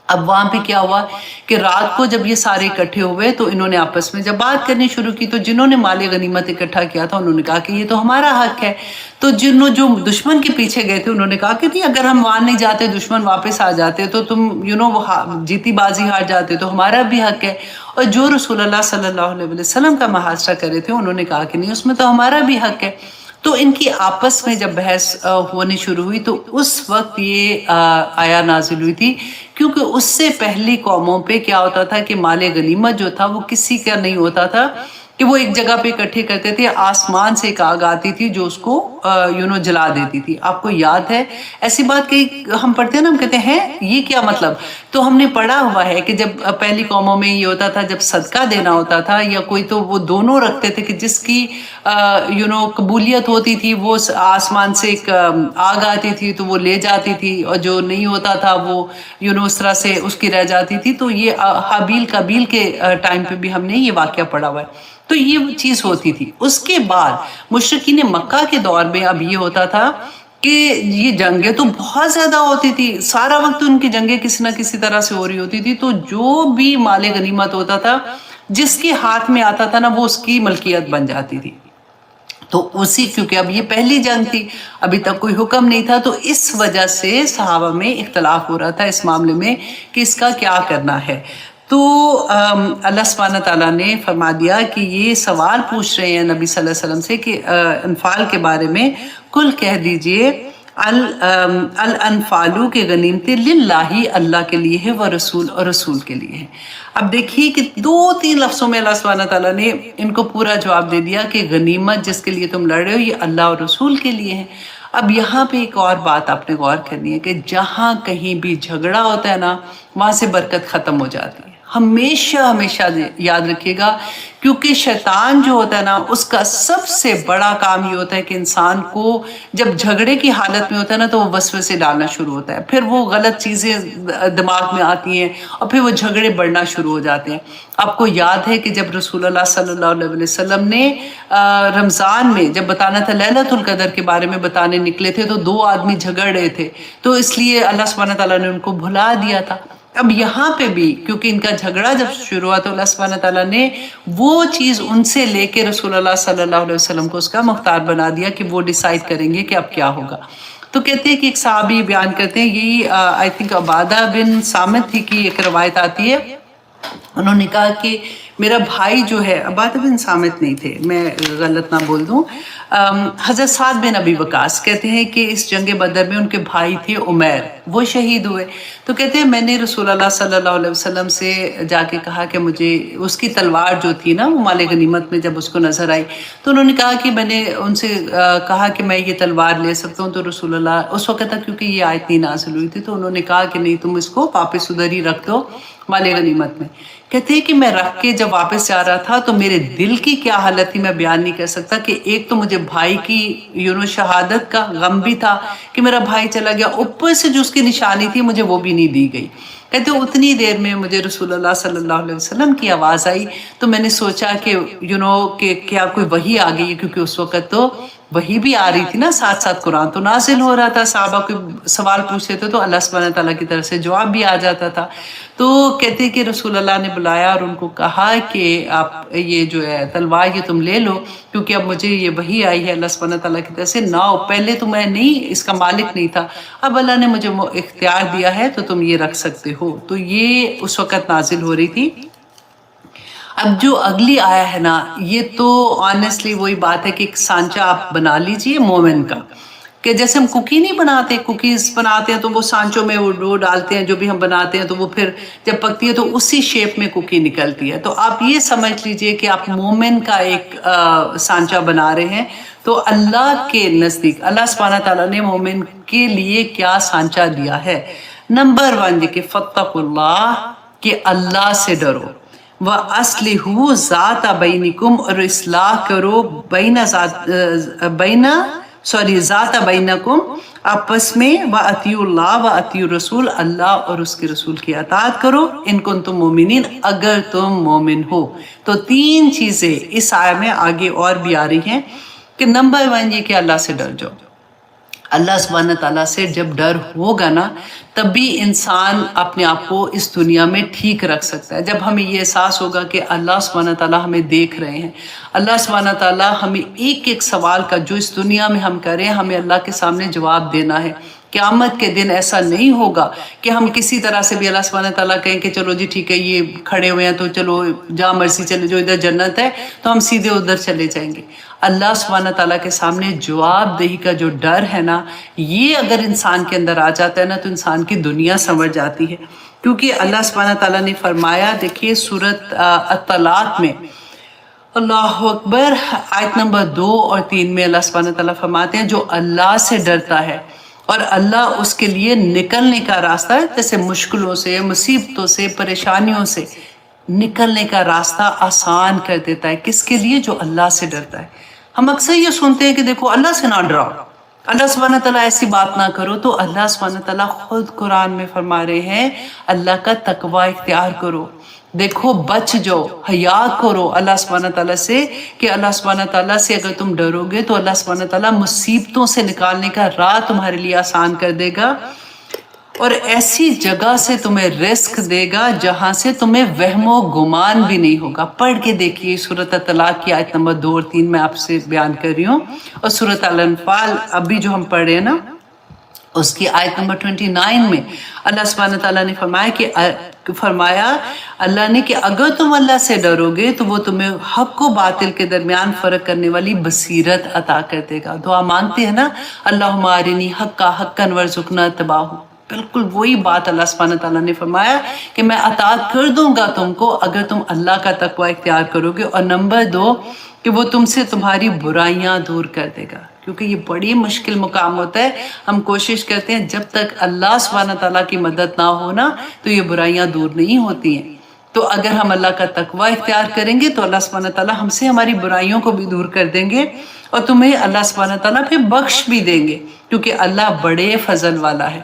اب وہاں پہ کیا ہوا کہ رات کو جب یہ سارے اکٹھے ہوئے تو انہوں نے آپس میں جب بات کرنی شروع کی تو جنہوں نے مال غنیمت اکٹھا کیا تھا انہوں نے کہا کہ یہ تو ہمارا حق ہے. تو جو دشمن کے پیچھے گئے تھے انہوں نے کہا کہ نہیں، اگر ہم وہاں نہیں جاتے دشمن واپس آ جاتے تو تم وہ جیتی بازی ہار جاتے تو ہمارا بھی حق ہے. اور جو رسول اللہ صلی اللہ علیہ وسلم کا محاصرہ کر رہے تھے انہوں نے کہا کہ نہیں، اس میں تو ہمارا بھی حق ہے. تو ان کی آپس میں جب بحث ہونی شروع ہوئی تو اس وقت یہ آیا نازل ہوئی تھی، کیونکہ اس سے پہلی قوموں پہ کیا ہوتا تھا کہ مال غنیمت جو تھا وہ کسی کا نہیں ہوتا تھا کہ وہ ایک جگہ پہ اکٹھے کرتے تھے. آسمان سے ایک آگ آتی تھی جو اس کو جلا دیتی تھی. آپ کو یاد ہے ایسی بات کہ ہم پڑھتے ہیں نا، ہم کہتے ہیں یہ کیا مطلب. تو ہم نے پڑھا ہوا ہے کہ جب پہلی قوموں میں یہ ہوتا تھا جب صدقہ دینا ہوتا تھا یا کوئی، تو وہ دونوں رکھتے تھے کہ جس کی قبولیت ہوتی تھی وہ آسمان سے ایک آگ آتی تھی تو وہ لے جاتی تھی، اور جو نہیں ہوتا تھا وہ اس طرح سے اس کی رہ جاتی تھی. تو یہ حابیل قابیل کے ٹائم پہ بھی ہم نے یہ واقعہ پڑھا ہوا ہے. تو یہ چیز ہوتی تھی. اس کے بعد مشرکین مکہ کے دور میں اب یہ ہوتا تھا کہ یہ جنگیں تو بہت زیادہ ہوتی تھی، سارا وقت ان کی جنگیں کسی نہ کسی طرح سے ہو رہی ہوتی تھی. تو جو بھی مال غنیمت ہوتا تھا جس کے ہاتھ میں آتا تھا نا وہ اس کی ملکیت بن جاتی تھی. تو کیونکہ اب یہ پہلی جنگ تھی، ابھی تک کوئی حکم نہیں تھا، تو اس وجہ سے صحابہ میں اختلاف ہو رہا تھا اس معاملے میں کہ اس کا کیا کرنا ہے. تو اللہ سبحانہ تعالیٰ نے فرما دیا کہ یہ سوال پوچھ رہے ہیں نبی صلی اللہ علیہ وسلم سے کہ انفال کے بارے میں، کل کہہ دیجئے الانفالو کے غنیمتیں للہ، اللہ کے لیے ہے، ورسول، اور رسول کے لیے ہے. اب دیکھیے کہ 2-3 لفظوں میں اللہ سبحانہ تعالیٰ نے ان کو پورا جواب دے دیا کہ غنیمت جس کے لیے تم لڑ رہے ہو یہ اللہ اور رسول کے لیے ہے. اب یہاں پہ ایک اور بات آپ نے غور کرنی ہے کہ جہاں کہیں بھی جھگڑا ہوتا ہے نا وہاں سے برکت ختم ہو جاتی ہے. ہمیشہ ہمیشہ یاد رکھیے گا، کیونکہ شیطان جو ہوتا ہے نا، اس کا سب سے بڑا کام یہ ہوتا ہے کہ انسان کو جب جھگڑے کی حالت میں ہوتا ہے نا تو وہ وسوسے ڈالنا شروع ہوتا ہے، پھر وہ غلط چیزیں دماغ میں آتی ہیں اور پھر وہ جھگڑے بڑھنا شروع ہو جاتے ہیں۔ آپ کو یاد ہے کہ جب رسول اللہ صلی اللہ علیہ وسلم نے رمضان میں جب بتانا تھا، لیلۃ القدر کے بارے میں بتانے نکلے تھے، تو 2 آدمی جھگڑ رہے تھے، تو اس لیے اللہ سبحانہ تعالیٰ نے ان کو بھلا دیا تھا۔ اب یہاں پہ بھی کیونکہ ان کا جھگڑا جب شروع ہوا تو اللہ سبحانہ تعالیٰ نے وہ چیز ان سے لے کے رسول اللہ صلی اللہ علیہ وسلم کو اس کا مختار بنا دیا کہ وہ ڈیسائیڈ کریں گے کہ اب کیا ہوگا۔ تو کہتے ہیں کہ ایک صحابی بیان کرتے ہیں، یہی آئی تھنک عبادہ بن صامت ہی کی ایک روایت آتی ہے، انہوں نے کہا کہ میرا بھائی جو ہے، عبادہ بن صامت نہیں تھے، میں غلط نہ بول دوں، حضرت سعد بن ابی وقاص کہتے ہیں کہ اس جنگ بدر میں ان کے بھائی تھے عمیر، وہ شہید ہوئے۔ تو کہتے ہیں میں نے رسول اللہ صلی اللہ علیہ وسلم سے جا کے کہا کہ مجھے اس کی تلوار جو تھی نا، وہ مال غنیمت میں جب اس کو نظر آئی تو انہوں نے کہا کہ میں نے ان سے کہا کہ میں یہ تلوار لے سکتا ہوں، تو رسول اللہ اس وقت تک کیونکہ یہ آیت نہیں نازل ہوئی تھی تو انہوں نے کہا کہ نہیں، تم اس کو واپس ادھر ہی رکھ دو مال غنیمت میں۔ کہتے ہیں کہ میں رکھ کے جب واپس جا رہا تھا تو میرے دل کی کیا حالت تھی میں بیان نہیں کر سکتا، کہ ایک تو مجھے بھائی کی شہادت کا غم بھی تھا کہ میرا بھائی چلا گیا، اوپر سے جو اس کی نشانی تھی مجھے وہ بھی نہیں دی گئی۔ کہتے ہیں اتنی دیر میں مجھے رسول اللہ صلی اللہ علیہ وسلم کی آواز آئی، تو میں نے سوچا کہ کہ کیا کوئی وحی آ گئی ہے، کیونکہ اس وقت تو وحی بھی آ رہی تھی نا، ساتھ ساتھ قرآن تو نازل ہو رہا تھا، صحابہ کوئی سوال پوچھتے تھے تو اللہ سبحانہ تعالیٰ کی طرف سے جواب بھی آ جاتا تھا۔ تو کہتے کہ رسول اللہ نے بلایا اور ان کو کہا کہ آپ یہ جو ہے تلوار یہ تم لے لو، کیونکہ اب مجھے یہ وحی آئی ہے اللہ سبحانہ تعالیٰ کی طرف سے، نہ پہلے تو میں نہیں اس کا مالک نہیں تھا، اب اللہ نے مجھے اختیار دیا ہے تو تم یہ رکھ سکتے ہو۔ تو یہ اس وقت نازل ہو رہی تھی۔ اب جو اگلی آیا ہے نا، یہ تو آنیسٹلی وہی بات ہے کہ ایک سانچہ آپ بنا لیجئے مومن کا، کہ جیسے ہم کوکی نہیں بناتے، کوکیز بناتے ہیں تو وہ سانچوں میں وہ ڈالتے ہیں جو بھی ہم بناتے ہیں، تو وہ پھر جب پکتی ہے تو اسی شیپ میں کوکی نکلتی ہے۔ تو آپ یہ سمجھ لیجئے کہ آپ مومن کا ایک سانچہ بنا رہے ہیں، تو اللہ کے نزدیک اللہ سبحانہ تعالیٰ نے مومن کے لیے کیا سانچہ دیا ہے۔ نمبر 1 یہ کہ فاتقوا اللہ، کہ اللہ سے ڈرو، وَأَصْلِحُوا ذَاتَ بَيْنِكُمْ، اور اصلاح کرو ذات بینکم، آپس میں، وَأَطِیعُوا اللَّهَ وَأَطِیعُوا الرَّسُولَ، اللہ اور اس کے رسول کی اطاعت کرو، ان کنتم مومنین، اگر تم مومن ہو۔ تو 3 چیزیں اس آیت میں آگے اور بھی آ رہی ہیں، کہ نمبر 1 یہ کہ اللہ سے ڈر جاؤ۔ اللہ سبحانہ تعالیٰ سے جب ڈر ہوگا نا، تبھی انسان اپنے آپ کو اس دنیا میں ٹھیک رکھ سکتا ہے۔ جب ہمیں یہ احساس ہوگا کہ اللہ سبحانہ تعالیٰ ہمیں دیکھ رہے ہیں، اللہ سبحانہ تعالیٰ ہمیں ایک ایک سوال کا جو اس دنیا میں ہم کریں، ہمیں اللہ کے سامنے جواب دینا ہے۔ قیامت کے دن ایسا نہیں ہوگا کہ ہم کسی طرح سے بھی اللہ سبحانہ تعالیٰ کہیں کہ چلو جی ٹھیک ہے، یہ کھڑے ہوئے ہیں تو چلو جہاں مرضی چلے جو ادھر جنت ہے تو ہم سیدھے ادھر چلے جائیں گے۔ اللہ سبحانہ تعالیٰ کے سامنے جواب دہی کا جو ڈر ہے نا، یہ اگر انسان کے اندر آ جاتا ہے نا تو انسان کی دنیا سنور جاتی ہے۔ کیونکہ اللہ سبحانہ تعالیٰ نے فرمایا، دیکھیے سورۃ الطلاق میں، اللہ اکبر، آیت نمبر 2 اور 3 میں اللہ سبحانہ تعالیٰ فرماتے ہیں جو اللہ سے ڈرتا ہے اور اللہ اس کے لیے نکلنے کا راستہ، جیسے مشکلوں سے، مصیبتوں سے، پریشانیوں سے نکلنے کا راستہ آسان کر دیتا ہے۔ کس کے لیے؟ جو اللہ سے ڈرتا ہے۔ ہم اکثر یہ سنتے ہیں کہ دیکھو اللہ سے نہ ڈراؤ، اللہ سبحانہ تعالیٰ ایسی بات نہ کرو، تو اللہ سبحانہ تعالیٰ خود قرآن میں فرما رہے ہیں اللہ کا تقوی اختیار کرو، دیکھو بچ جاؤ، حیا کرو اللہ سبحانہ تعالیٰ سے، کہ اللہ سبحانہ تعالیٰ سے اگر تم ڈرو گے تو اللہ سبحانہ تعالیٰ مصیبتوں سے نکالنے کا راہ تمہارے لیے آسان کر دے گا، اور ایسی جگہ سے تمہیں رزق دے گا جہاں سے تمہیں وہم و گمان بھی نہیں ہوگا۔ پڑھ کے دیکھیے سورۃ الطلاق کی آیت نمبر 2 اور 3 میں آپ سے بیان کر رہی ہوں، اور سورۃ الانفال ابھی جو ہم پڑھ رہے ہیں نا، اس کی آیت نمبر 29 میں اللہ سبحانہ تعالیٰ نے فرمایا اللہ نے کہ اگر تم اللہ سے ڈرو گے تو وہ تمہیں حق و باطل کے درمیان فرق کرنے والی بصیرت عطا کر دے گا۔ دعا مانگتے ہیں نا، اللہم ارنی حقا حقا وارزقنا اتباعہ، بالکل وہی بات اللہ سبحانہ تعالیٰ نے فرمایا کہ میں عطا کر دوں گا تم کو اگر تم اللہ کا تقوی اختیار کرو گے۔ اور نمبر 2 کہ وہ تم سے تمہاری برائیاں دور کر دے گا، کیونکہ یہ بڑی مشکل مقام ہوتا ہے۔ ہم کوشش کرتے ہیں جب تک اللہ سبحانہ تعالیٰ کی مدد نہ ہونا تو یہ برائیاں دور نہیں ہوتی ہیں۔ تو اگر ہم اللہ کا تقوی اختیار کریں گے تو اللہ سبحانہ تعالیٰ ہم سے ہماری برائیوں کو بھی دور کر دیں گے، اور تمہیں اللہ سبحانہ تعالیٰ پھر بخش بھی دیں گے، کیونکہ اللہ بڑے فضل والا ہے۔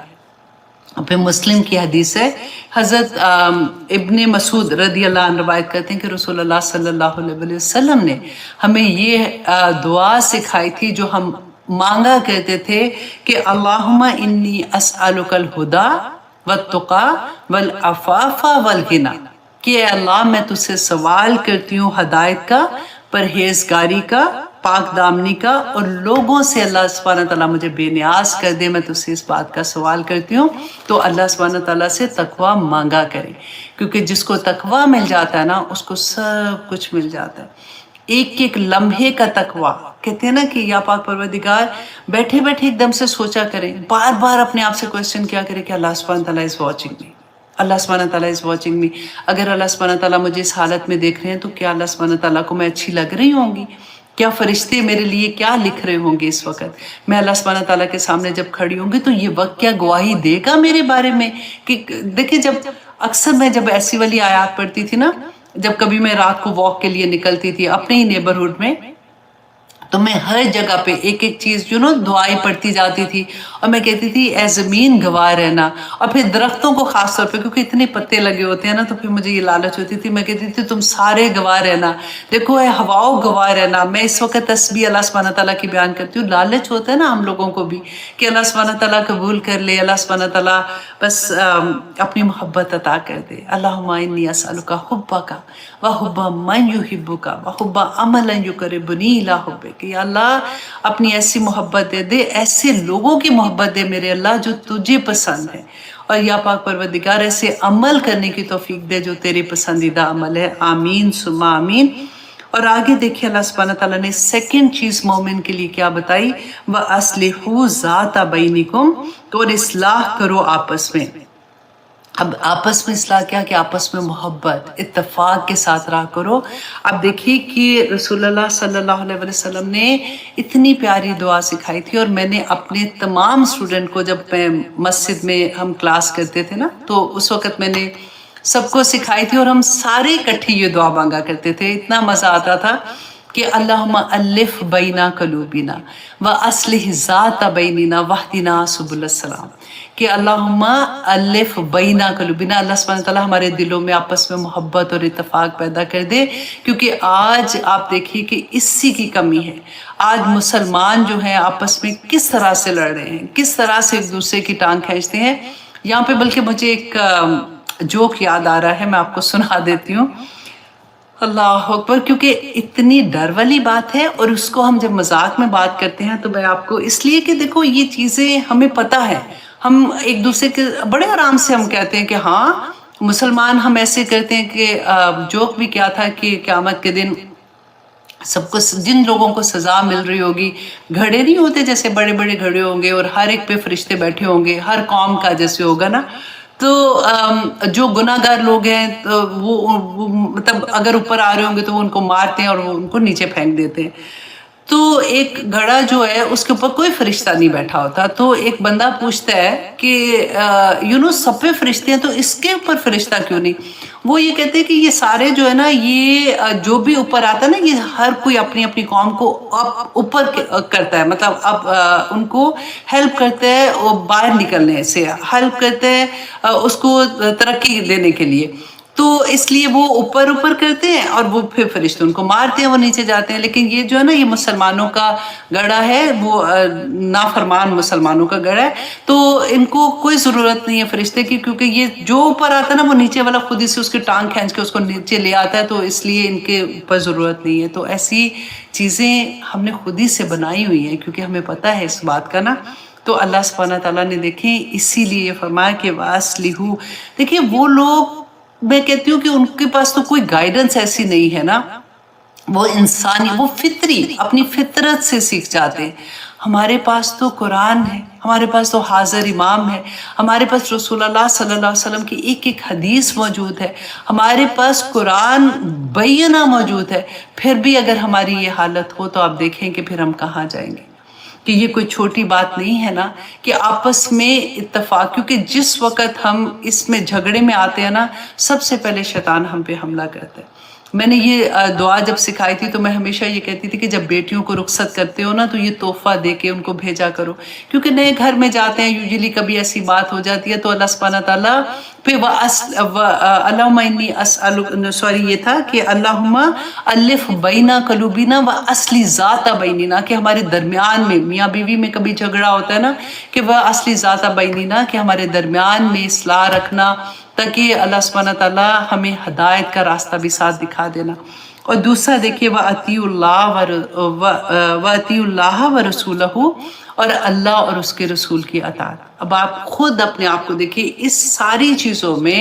پھر مسلم کی حدیث ہے، حضرت ابن مسعود رضی اللہ عنہ روایت کرتے ہیں کہ رسول اللہ صلی اللہ علیہ وسلم نے ہمیں یہ دعا سکھائی تھی جو ہم مانگا کرتے تھے کہ اللہم انی اسألک الہدی والتقی والعفاف والغنی، کہ اے اللہ میں تجھ سے سوال کرتی ہوں ہدایت کا، پرہیزگاری کا، پاک دامنی کا، اور لوگوں سے اللہ سبحانہ تعالیٰ مجھے بے نیاز کر دے، میں تجھ سے اس بات کا سوال کرتی ہوں۔ تو اللہ سبحانہ تعالیٰ سے تقوی مانگا کرے، کیونکہ جس کو تقوی مل جاتا ہے نا اس کو سب کچھ مل جاتا ہے۔ ایک ایک لمحے کا تقوی، کہتے ہیں نا کہ یا پاک پروردگار بیٹھے بیٹھے ایک دم سے سوچا کریں، بار بار اپنے آپ سے کوشچن کیا کریں کہ اللہ سبحانہ تعالیٰ از واچنگ می، اللہ سبحانہ تعالیٰ از واچنگ می۔ اگر اللہ سبحانہ تعالیٰ مجھے اس حالت میں دیکھ رہے ہیں تو کیا اللہ سبحانہ تعالیٰ کو میں اچھی لگ رہی ہوں گی؟ کیا فرشتے میرے لیے کیا لکھ رہے ہوں گے اس وقت؟ میں اللہ سبحانہ تعالیٰ کے سامنے جب کھڑی ہوں گی تو یہ وقت کیا گواہی دے گا میرے بارے میں؟ کہ دیکھیں جب اکثر میں جب ایسی والی آیات پڑھتی تھی نا، جب کبھی میں رات کو واک کے لیے نکلتی تھی اپنے ہی نیبرہڈ میں، تو میں ہر جگہ پہ ایک ایک چیز دعائیں پڑھتی جاتی تھی، اور میں کہتی تھی اے زمین گواہ رہنا، اور پھر درختوں کو خاص طور پہ کیونکہ اتنے پتے لگے ہوتے ہیں نا، تو پھر مجھے یہ لالچ ہوتی تھی، میں کہتی تھی تم سارے گواہ رہنا، دیکھو اے ہواؤں گواہ رہنا۔ میں اس وقت تسبیح اللہ سبحانہ تعالیٰ کی بیان کرتی ہوں۔ لالچ ہوتا ہے نا ہم لوگوں کو بھی کہ اللہ سبحانہ تعالیٰ قبول کر لے، اللہ سبحانہ تعالیٰ بس اپنی محبت عطا کر دے۔ اللہم انی اسألک حبک وحب من یحبک وحب عملا یقربنی الی حبک، کہ یا اللہ اپنی ایسی محبت دے دے، ایسے لوگوں کی محبت دے میرے اللہ جو تجھے پسند ہے، اور یا پاک پروردگار ایسے عمل کرنے کی توفیق دے جو تیرے پسندیدہ عمل ہے۔ آمین ثم آمین۔ اور آگے دیکھیں اللہ سبحانہ تعالیٰ نے سیکنڈ چیز مومن کے لیے کیا بتائی، وَأَصْلِحُوا ذَاتَ بَيْنِكُمْ، تو اور اصلاح کرو آپس میں۔ اب آپس میں اصلاح کیا کہ آپس میں محبت اتفاق کے ساتھ رہا کرو۔ اب دیکھیے کہ رسول اللہ صلی اللہ علیہ وسلم نے اتنی پیاری دعا سکھائی تھی، اور میں نے اپنے تمام اسٹوڈنٹ کو، جب میں مسجد میں ہم کلاس کرتے تھے نا، تو اس وقت میں نے سب کو سکھائی تھی، اور ہم سارے اکٹھی یہ دعا مانگا کرتے تھے۔ اتنا مزہ آتا تھا کہ اللہم الف بین قلوبنا واصلح ذات بیننا واہدنا سبل السلام، کہ اللہم الف بین قلوبنا، اللہ سبحانہ تعالیٰ ہمارے دلوں میں آپس میں محبت اور اتفاق پیدا کر دے، کیونکہ آج آپ دیکھیے کہ اسی کی کمی ہے۔ آج مسلمان جو ہیں آپس میں کس طرح سے لڑ رہے ہیں، کس طرح سے ایک دوسرے کی ٹانگ کھینچتے ہیں۔ یہاں پہ بلکہ مجھے ایک جوک یاد آ رہا ہے، میں آپ کو سنا دیتی ہوں۔ اللہ اکبر، کیونکہ اتنی ڈر والی بات ہے، اور اس کو ہم جب مذاق میں بات کرتے ہیں تو میں آپ کو اس لیے کہ دیکھو یہ چیزیں ہمیں پتہ ہے، ہم ایک دوسرے کے بڑے آرام سے ہم کہتے ہیں کہ ہاں مسلمان ہم ایسے کرتے ہیں کہ جوک بھی کیا تھا کہ قیامت کے دن سب کو، جن لوگوں کو سزا مل رہی ہوگی، گھڑے نہیں ہوتے جیسے بڑے بڑے گھڑے ہوں گے اور ہر ایک پہ فرشتے بیٹھے ہوں گے، ہر قوم کا جیسے ہوگا نا، تو جو گناہ گار لوگ ہیں تو وہ مطلب اگر اوپر آ رہے ہوں گے تو وہ ان کو مارتے ہیں اور وہ ان کو نیچے پھینک دیتے ہیں۔ تو ایک گھڑا جو ہے اس کے اوپر کوئی فرشتہ نہیں بیٹھا ہوتا، تو ایک بندہ پوچھتا ہے کہ سب پہ فرشتے ہیں تو اس کے اوپر فرشتہ کیوں نہیں؟ وہ یہ کہتے ہیں کہ یہ سارے جو ہے نا، یہ جو بھی اوپر آتا ہے نا، یہ ہر کوئی اپنی اپنی قوم کو اوپر کرتا ہے، مطلب اب ان کو ہیلپ کرتا ہے اور باہر نکلنے سے ہیلپ کرتا ہے اس کو ترقی دینے کے لیے، تو اس لیے وہ اوپر اوپر کرتے ہیں اور وہ پھر فرشتے ان کو مارتے ہیں، وہ نیچے جاتے ہیں۔ لیکن یہ جو ہے نا، یہ مسلمانوں کا گڑھا ہے، وہ نافرمان مسلمانوں کا گڑھا ہے، تو ان کو کوئی ضرورت نہیں ہے فرشتے کی، کیونکہ یہ جو اوپر آتا ہے نا، وہ نیچے والا خود ہی سے اس کی ٹانگ کھینچ کے اس کو نیچے لے آتا ہے، تو اس لیے ان کے اوپر ضرورت نہیں ہے۔ تو ایسی چیزیں ہم نے خود ہی سے بنائی ہوئی ہیں، کیونکہ ہمیں پتہ ہے اس بات کا نا۔ تو اللہ سبحانہ تعالیٰ نے دیکھیں اسی لیے یہ فرمایا کہ وَأَصْلِحُوا، دیکھیں وہ لوگ، میں کہتی ہوں کہ ان کے پاس تو کوئی گائیڈنس ایسی نہیں ہے نا، وہ انسانی، وہ فطری اپنی فطرت سے سیکھ جاتے ہیں۔ ہمارے پاس تو قرآن ہے، ہمارے پاس تو حاضر امام ہے، ہمارے پاس رسول اللہ صلی اللہ علیہ وسلم کی ایک ایک حدیث موجود ہے، ہمارے پاس قرآن بینہ موجود ہے، پھر بھی اگر ہماری یہ حالت ہو تو آپ دیکھیں کہ پھر ہم کہاں جائیں گے۔ کہ یہ کوئی چھوٹی بات نہیں ہے نا کہ آپس میں اتفاق، کیونکہ جس وقت ہم اس میں جھگڑے میں آتے ہیں نا سب سے پہلے شیطان ہم پہ حملہ کرتا ہے۔ میں نے یہ دعا جب سکھائی تھی تو میں ہمیشہ یہ کہتی تھی کہ جب بیٹیوں کو رخصت کرتے ہو نا تو یہ تحفہ دے کے ان کو بھیجا کرو، کیونکہ نئے گھر میں جاتے ہیں یوزلی کبھی ایسی بات ہو جاتی ہے تو اللہ سبحانہ تعالیٰ پہ اللہم انی اسألک، سوری یہ تھا کہ اللہم الف بین قلوبنا و اصلی ذات بیننا، کہ ہمارے درمیان میں میاں بیوی میں کبھی جھگڑا ہوتا ہے نا کہ وہ اصلی ذات بیننا، کہ ہمارے درمیان میں اصلاح رکھنا، تاکہ اللہ سبحانہ تعالیٰ ہمیں ہدایت کا راستہ بھی ساتھ دکھا دینا۔ اور دوسرا دیکھیے وَأَطِیعُوا اللَّهَ وَرَسُولَهُ، اور اللہ اور اس کے رسول کی اطاعت۔ اب آپ خود اپنے آپ کو دیکھیے اس ساری چیزوں میں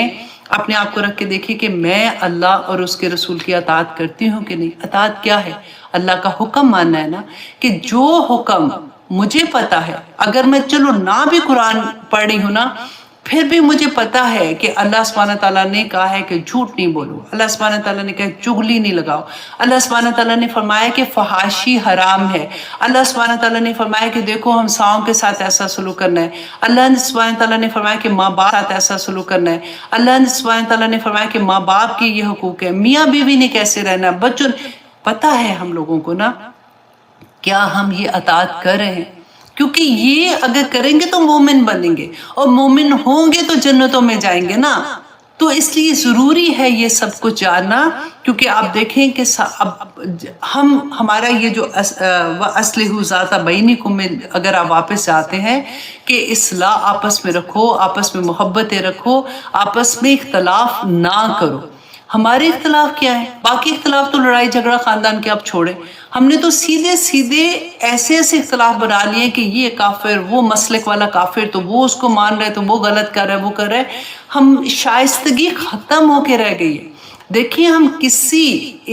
اپنے آپ کو رکھ کے دیکھیے کہ میں اللہ اور اس کے رسول کی اطاعت کرتی ہوں کہ نہیں۔ اطاعت کیا ہے؟ اللہ کا حکم ماننا ہے نا، کہ جو حکم مجھے پتا ہے، اگر میں چلو نہ بھی قرآن پڑھ رہی ہوں نا پھر بھی مجھے پتا ہے کہ اللہ سبحانہ تعالیٰ نے کہا ہے کہ جھوٹ نہیں بولو، اللہ سبحانہ تعالیٰ نے کہا چغلی نہیں لگاؤ، اللہ سبحانہ تعالیٰ نے فرمایا کہ فحاشی حرام ہے، اللہ سبحانہ تعالیٰ نے فرمایا کہ دیکھو ہمسایوں کے ساتھ ایسا سلوک کرنا ہے، اللہ سبحانہ تعالیٰ نے فرمایا کہ ماں باپ کے ساتھ ایسا سلوک کرنا ہے، اللہ سبحانہ تعالیٰ نے فرمایا کہ ماں باپ کی یہ حقوق ہے، میاں بیوی نے کیسے رہنا ہے، بچوں، پتا ہے ہم لوگوں کو نا، کیا ہم یہ اطاعت کر رہے ہیں؟ کیونکہ یہ اگر کریں گے تو مومن بنیں گے، اور مومن ہوں گے تو جنتوں میں جائیں گے نا۔ تو اس لیے ضروری ہے یہ سب کچھ جاننا، کیونکہ آپ دیکھیں کہ اب ہمارا یہ جو وَأَصْلِحُوا ذَاتَ بَيْنِكُم میں اگر آپ واپس جاتے ہیں کہ اصلاح آپس میں رکھو، آپس میں محبتیں رکھو، آپس میں اختلاف نہ کرو۔ ہمارے اختلاف کیا ہے؟ باقی اختلاف تو لڑائی جھگڑا خاندان کے آپ چھوڑیں، ہم نے تو سیدھے سیدھے ایسے اختلاف بنا لیے کہ یہ کافر، وہ مسلک والا کافر، تو وہ اس کو مان رہے تو وہ غلط کر رہے، وہ کر رہے، ہم شائستگی ختم ہو کے رہ گئی ہے۔ دیکھیے ہم کسی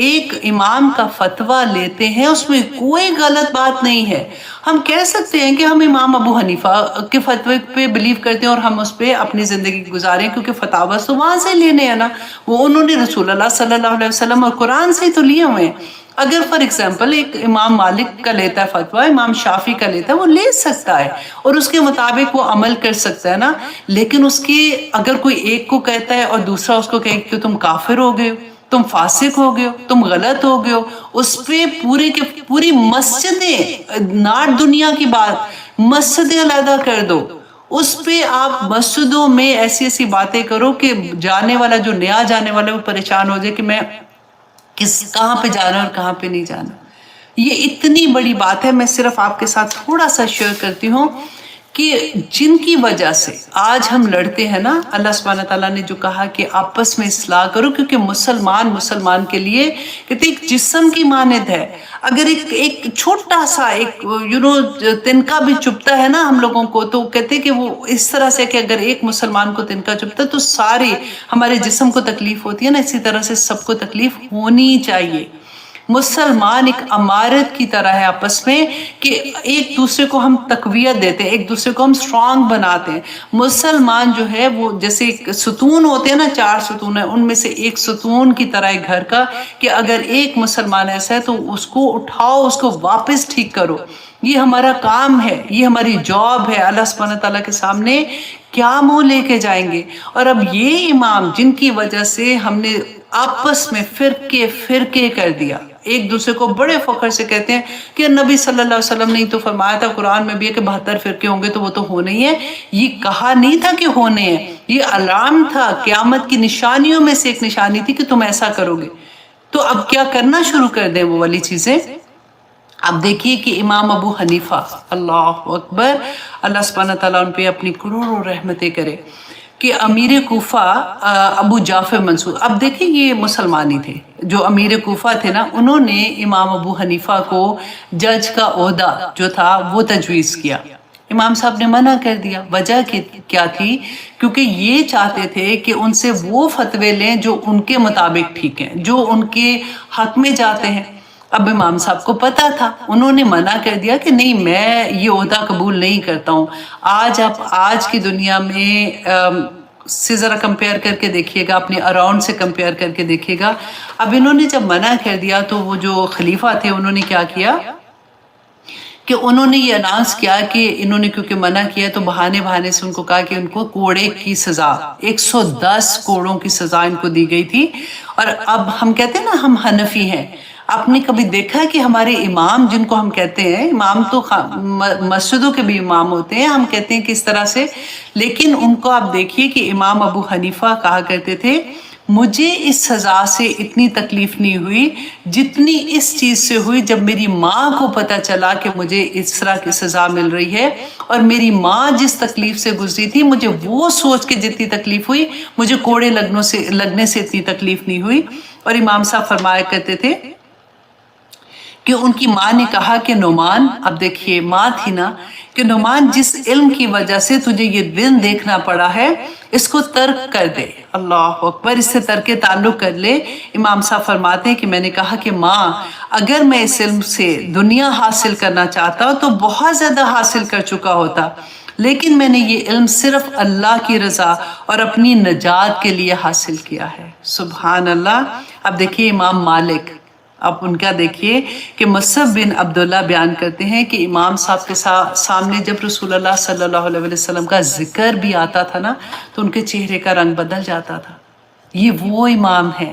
ایک امام کا فتویٰ لیتے ہیں، اس میں کوئی غلط بات نہیں ہے، ہم کہہ سکتے ہیں کہ ہم امام ابو حنیفہ کے فتوے پہ بلیو کرتے ہیں اور ہم اس پہ اپنی زندگی گزاریں، کیونکہ فتاوی تو وہاں سے لینے ہیں نا، وہ انہوں نے رسول اللہ صلی اللہ علیہ وسلم اور قرآن سے تو لیے ہوئے ہیں۔ اگر فار ایگزامپل ایک امام مالک کا لیتا ہے فتویٰ، امام شافی کا لیتا ہے، وہ لے سکتا ہے اور اس کے مطابق وہ عمل کر سکتا ہے نا، لیکن اس کے اگر کوئی ایک کو کہتا ہے اور دوسرا اس کو کہے کہ تم کافر ہو گئے ہو، تم فاسق ہو گئے ہو، تم غلط ہو گئے ہو، اس پہ پوری مسجدیں، ناٹ دنیا کی بات، مسجدیں علیحدہ کر دو، اس پہ آپ مسجدوں میں ایسی ایسی باتیں کرو کہ جانے والا، جو نیا جانے والا، وہ پریشان ہو جائے کہ میں کہاں پہ جانا اور کہاں پہ نہیں جانا۔ یہ اتنی بڑی بات ہے، میں صرف آپ کے ساتھ تھوڑا سا شیئر کرتی ہوں کہ جن کی وجہ سے آج ہم لڑتے ہیں نا، اللہ سبحانہ تعالیٰ نے جو کہا کہ آپس میں اصلاح کرو، کیونکہ مسلمان کے لیے کہتے ایک جسم کی مانند ہے، اگر ایک چھوٹا سا ایک تنکا بھی چبھتا ہے نا ہم لوگوں کو، تو کہتے کہ وہ اس طرح سے کہ اگر ایک مسلمان کو تنکا چبھتا ہے تو سارے ہمارے جسم کو تکلیف ہوتی ہے نا، اسی طرح سے سب کو تکلیف ہونی چاہیے۔ مسلمان ایک امارت کی طرح ہے آپس میں، کہ ایک دوسرے کو ہم تقویت دیتے ہیں، ایک دوسرے کو ہم سٹرونگ بناتے ہیں۔ مسلمان جو ہے وہ جیسے ستون ہوتے ہیں نا، 4 ستون ہیں، ان میں سے ایک ستون کی طرح ہے گھر کا، کہ اگر ایک مسلمان ایسا ہے تو اس کو اٹھاؤ، اس کو واپس ٹھیک کرو۔ یہ ہمارا کام ہے، یہ ہماری جاب ہے۔ اللہ سبحانہ تعالیٰ کے سامنے کیا منہ لے کے جائیں گے؟ اور اب یہ امام جن کی وجہ سے ہم نے آپس میں فرقے کر دیا، ایک دوسرے کو بڑے فخر سے کہتے ہیں کہ نبی صلی اللہ علیہ وسلم نے تو فرمایا تھا، قرآن میں بھی ہے کہ 72 فرقے ہوں گے، تو وہ تو ہونے ہی ہیں۔ یہ کہا نہیں تھا کہ ہونے ہیں، یہ الارم تھا، قیامت کی نشانیوں میں سے ایک نشانی تھی کہ تم ایسا کرو گے۔ تو اب کیا کرنا شروع کر دیں وہ والی چیزیں؟ اب دیکھیے کہ امام ابو حنیفہ، اللہ اکبر، اللہ سبحانہ تعالیٰ ان پہ اپنی کروڑوں رحمتیں کرے، کہ امیر کوفہ ابو جعفر منصور، اب دیکھیں یہ مسلمان ہی تھے، جو امیر کوفہ تھے نا، انہوں نے امام ابو حنیفہ کو جج کا عہدہ جو تھا وہ تجویز کیا، امام صاحب نے منع کر دیا۔ وجہ کیا تھی؟ کیونکہ یہ چاہتے تھے کہ ان سے وہ فتوے لیں جو ان کے مطابق ٹھیک ہیں، جو ان کے حق میں جاتے ہیں۔ اب امام صاحب کو پتا تھا، انہوں نے منع کر دیا کہ نہیں، میں یہ عہدہ قبول نہیں کرتا ہوں۔ آج کی دنیا میں سے ذرا کمپیئر کر کے دیکھیے گا، اپنے اراؤنڈ سے کمپیئر کر کے دیکھیے گا۔ اب انہوں نے جب منع کر دیا تو وہ جو خلیفہ تھے انہوں نے کیا کیا کہ انہوں نے یہ اناؤنس کیا کہ انہوں نے کیونکہ منع کیا تو بہانے بہانے سے ان کو کہا کہ ان کو کوڑے کی سزا 110 کوڑوں کی سزا ان کو دی گئی تھی۔ اور اب ہم کہتے ہیں نا ہم حنفی ہیں، آپ نے کبھی دیکھا کہ ہمارے امام جن کو ہم کہتے ہیں، امام تو مسجدوں کے بھی امام ہوتے ہیں، ہم کہتے ہیں کس طرح سے، لیکن ان کو آپ دیکھیے کہ امام ابو حنیفہ کہا کرتے تھے مجھے اس سزا سے اتنی تکلیف نہیں ہوئی جتنی اس چیز سے ہوئی جب میری ماں کو پتہ چلا کہ مجھے اس طرح کی سزا مل رہی ہے، اور میری ماں جس تکلیف سے گزری تھی مجھے وہ سوچ کے جتنی تکلیف ہوئی مجھے کوڑے لگنے سے اتنی تکلیف نہیں ہوئی۔ اور امام صاحب فرمایا کرتے تھے کہ ان کی ماں نے کہا کہ نعمان، اب دیکھیے ماں تھی نا، کہ نعمان جس علم کی وجہ سے تجھے یہ دن دیکھنا پڑا ہے اس کو ترک کر دے، اللہ اکبر، اس سے ترک تعلق کر لے۔ امام صاحب فرماتے ہیں کہ میں نے کہا کہ ماں اگر میں اس علم سے دنیا حاصل کرنا چاہتا تو بہت زیادہ حاصل کر چکا ہوتا، لیکن میں نے یہ علم صرف اللہ کی رضا اور اپنی نجات کے لیے حاصل کیا ہے۔ سبحان اللہ۔ اب دیکھیے امام مالک، اب ان کا دیکھیے کہ مصعب بن عبداللہ بیان کرتے ہیں کہ امام صاحب کے سامنے جب رسول اللہ صلی اللہ علیہ وسلم کا ذکر بھی آتا تھا نا تو ان کے چہرے کا رنگ بدل جاتا تھا۔ یہ وہ امام ہیں۔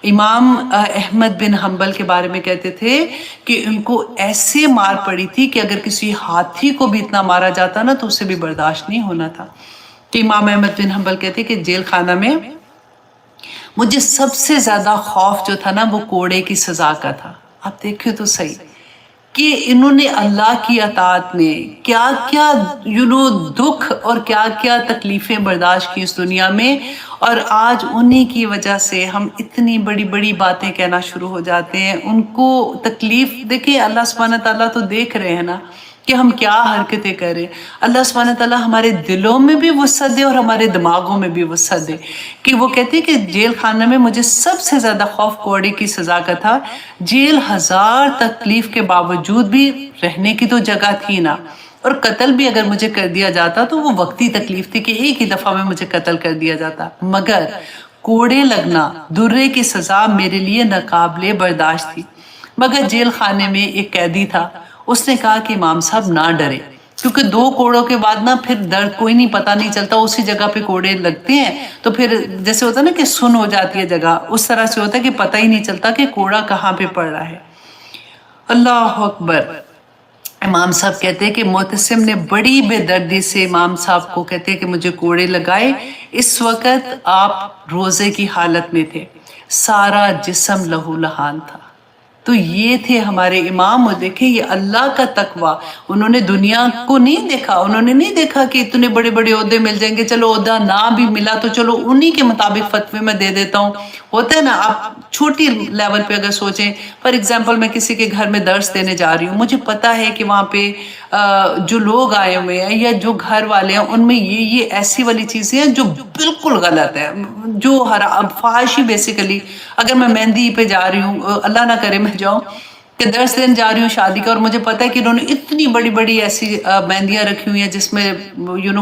امام احمد بن حنبل کے بارے میں کہتے تھے کہ ان کو ایسے مار پڑی تھی کہ اگر کسی ہاتھی کو بھی اتنا مارا جاتا نا تو اسے بھی برداشت نہیں ہونا تھا۔ کہ امام احمد بن حنبل کہتے کہ جیل خانہ میں مجھے سب سے زیادہ خوف جو تھا نا وہ کوڑے کی سزا کا تھا۔ آپ دیکھیں تو صحیح کہ انہوں نے اللہ کی اطاعت میں کیا کیا دکھ اور کیا کیا تکلیفیں برداشت کی اس دنیا میں، اور آج انہی کی وجہ سے ہم اتنی بڑی بڑی باتیں کہنا شروع ہو جاتے ہیں۔ ان کو تکلیف دیکھیں، اللہ سبحانہ تعالیٰ تو دیکھ رہے ہیں نا کہ ہم کیا حرکتیں کر رہے ہیں۔ اللہ سبحانہ تعالیٰ ہمارے دلوں میں بھی وسعت دے اور ہمارے دماغوں میں بھی وسعت دے، کہ وہ کہتے ہیں کہ جیل خانہ میں مجھے سب سے زیادہ خوف کوڑے کی سزا کا تھا۔ جیل 1000 تکلیف کے باوجود بھی رہنے کی تو جگہ تھی نا، اور قتل بھی اگر مجھے کر دیا جاتا تو وہ وقتی تکلیف تھی کہ ایک ہی دفعہ میں مجھے قتل کر دیا جاتا، مگر کوڑے لگنا، درے کی سزا میرے لیے ناقابل برداشت تھی۔ مگر جیل خانے میں ایک قیدی تھا، اس نے کہا کہ امام صاحب نہ ڈرے، کیونکہ 2 کوڑوں کے بعد نا پھر درد کوئی نہیں، پتہ نہیں چلتا، اسی جگہ پہ کوڑے لگتے ہیں تو پھر جیسے ہوتا ہے نا کہ سن ہو جاتی ہے جگہ، اس طرح سے ہوتا ہے کہ پتہ ہی نہیں چلتا کہ کوڑا کہاں پہ پڑ رہا ہے۔ اللہ اکبر۔ امام صاحب کہتے ہیں کہ معتصم نے بڑی بے دردی سے امام صاحب کو کہتے ہیں کہ مجھے کوڑے لگائے۔ اس وقت آپ روزے کی حالت میں تھے، سارا جسم لہو لہان تھا۔ تو یہ تھے ہمارے امام، اور دیکھیں یہ اللہ کا تقوی، انہوں نے دنیا کو نہیں دیکھا، انہوں نے نہیں دیکھا کہ اتنے بڑے بڑے عہدے مل جائیں گے، چلو عہدہ نہ بھی ملا تو چلو انہی کے مطابق فتوے میں دے دیتا ہوں۔ ہوتا ہے نا، آپ چھوٹی لیول پہ اگر سوچیں، فار ایگزامپل میں کسی کے گھر میں درس دینے جا رہی ہوں، مجھے پتا ہے کہ وہاں پہ جو لوگ آئے ہوئے ہیں یا جو گھر والے ہیں ان میں یہ ایسی والی چیزیں ہیں جو بالکل غلط ہے، جو فحاشی بیسیکلی۔ اگر میں مہندی پہ جا رہی ہوں، اللہ نہ کرے میں جاؤں کہ درس دین جا رہی ہوں شادی کا، اور مجھے پتا ہے کہ انہوں نے اتنی بڑی بڑی ایسی مہندیاں رکھی ہوئی ہیں جس میں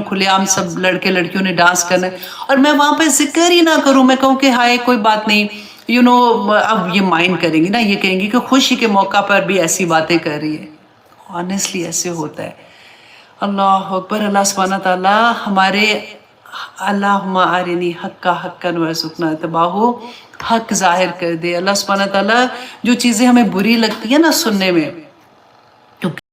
کھلے عام سب لڑکے لڑکیوں نے ڈانس کرنا ہے، اور میں وہاں پہ ذکر ہی نہ کروں، میں کہوں کہ ہائے کوئی بات نہیں، اب یہ مائنڈ کریں گی نا، یہ کہیں گی کہ خوشی کے موقع پر بھی ایسی باتیں کر رہی ہے۔ آنیسٹلی ایسے ہوتا ہے۔ اللہ اکبر۔ اللہ سبحانہ تعالیٰ ہمارے اللہم ارنی حق حقا وارزقنا اتباعہ، حق ظاہر کر دے۔ اللہ سبحانہ تعالیٰ جو چیزیں ہمیں بری لگتی ہیں نا سننے میں،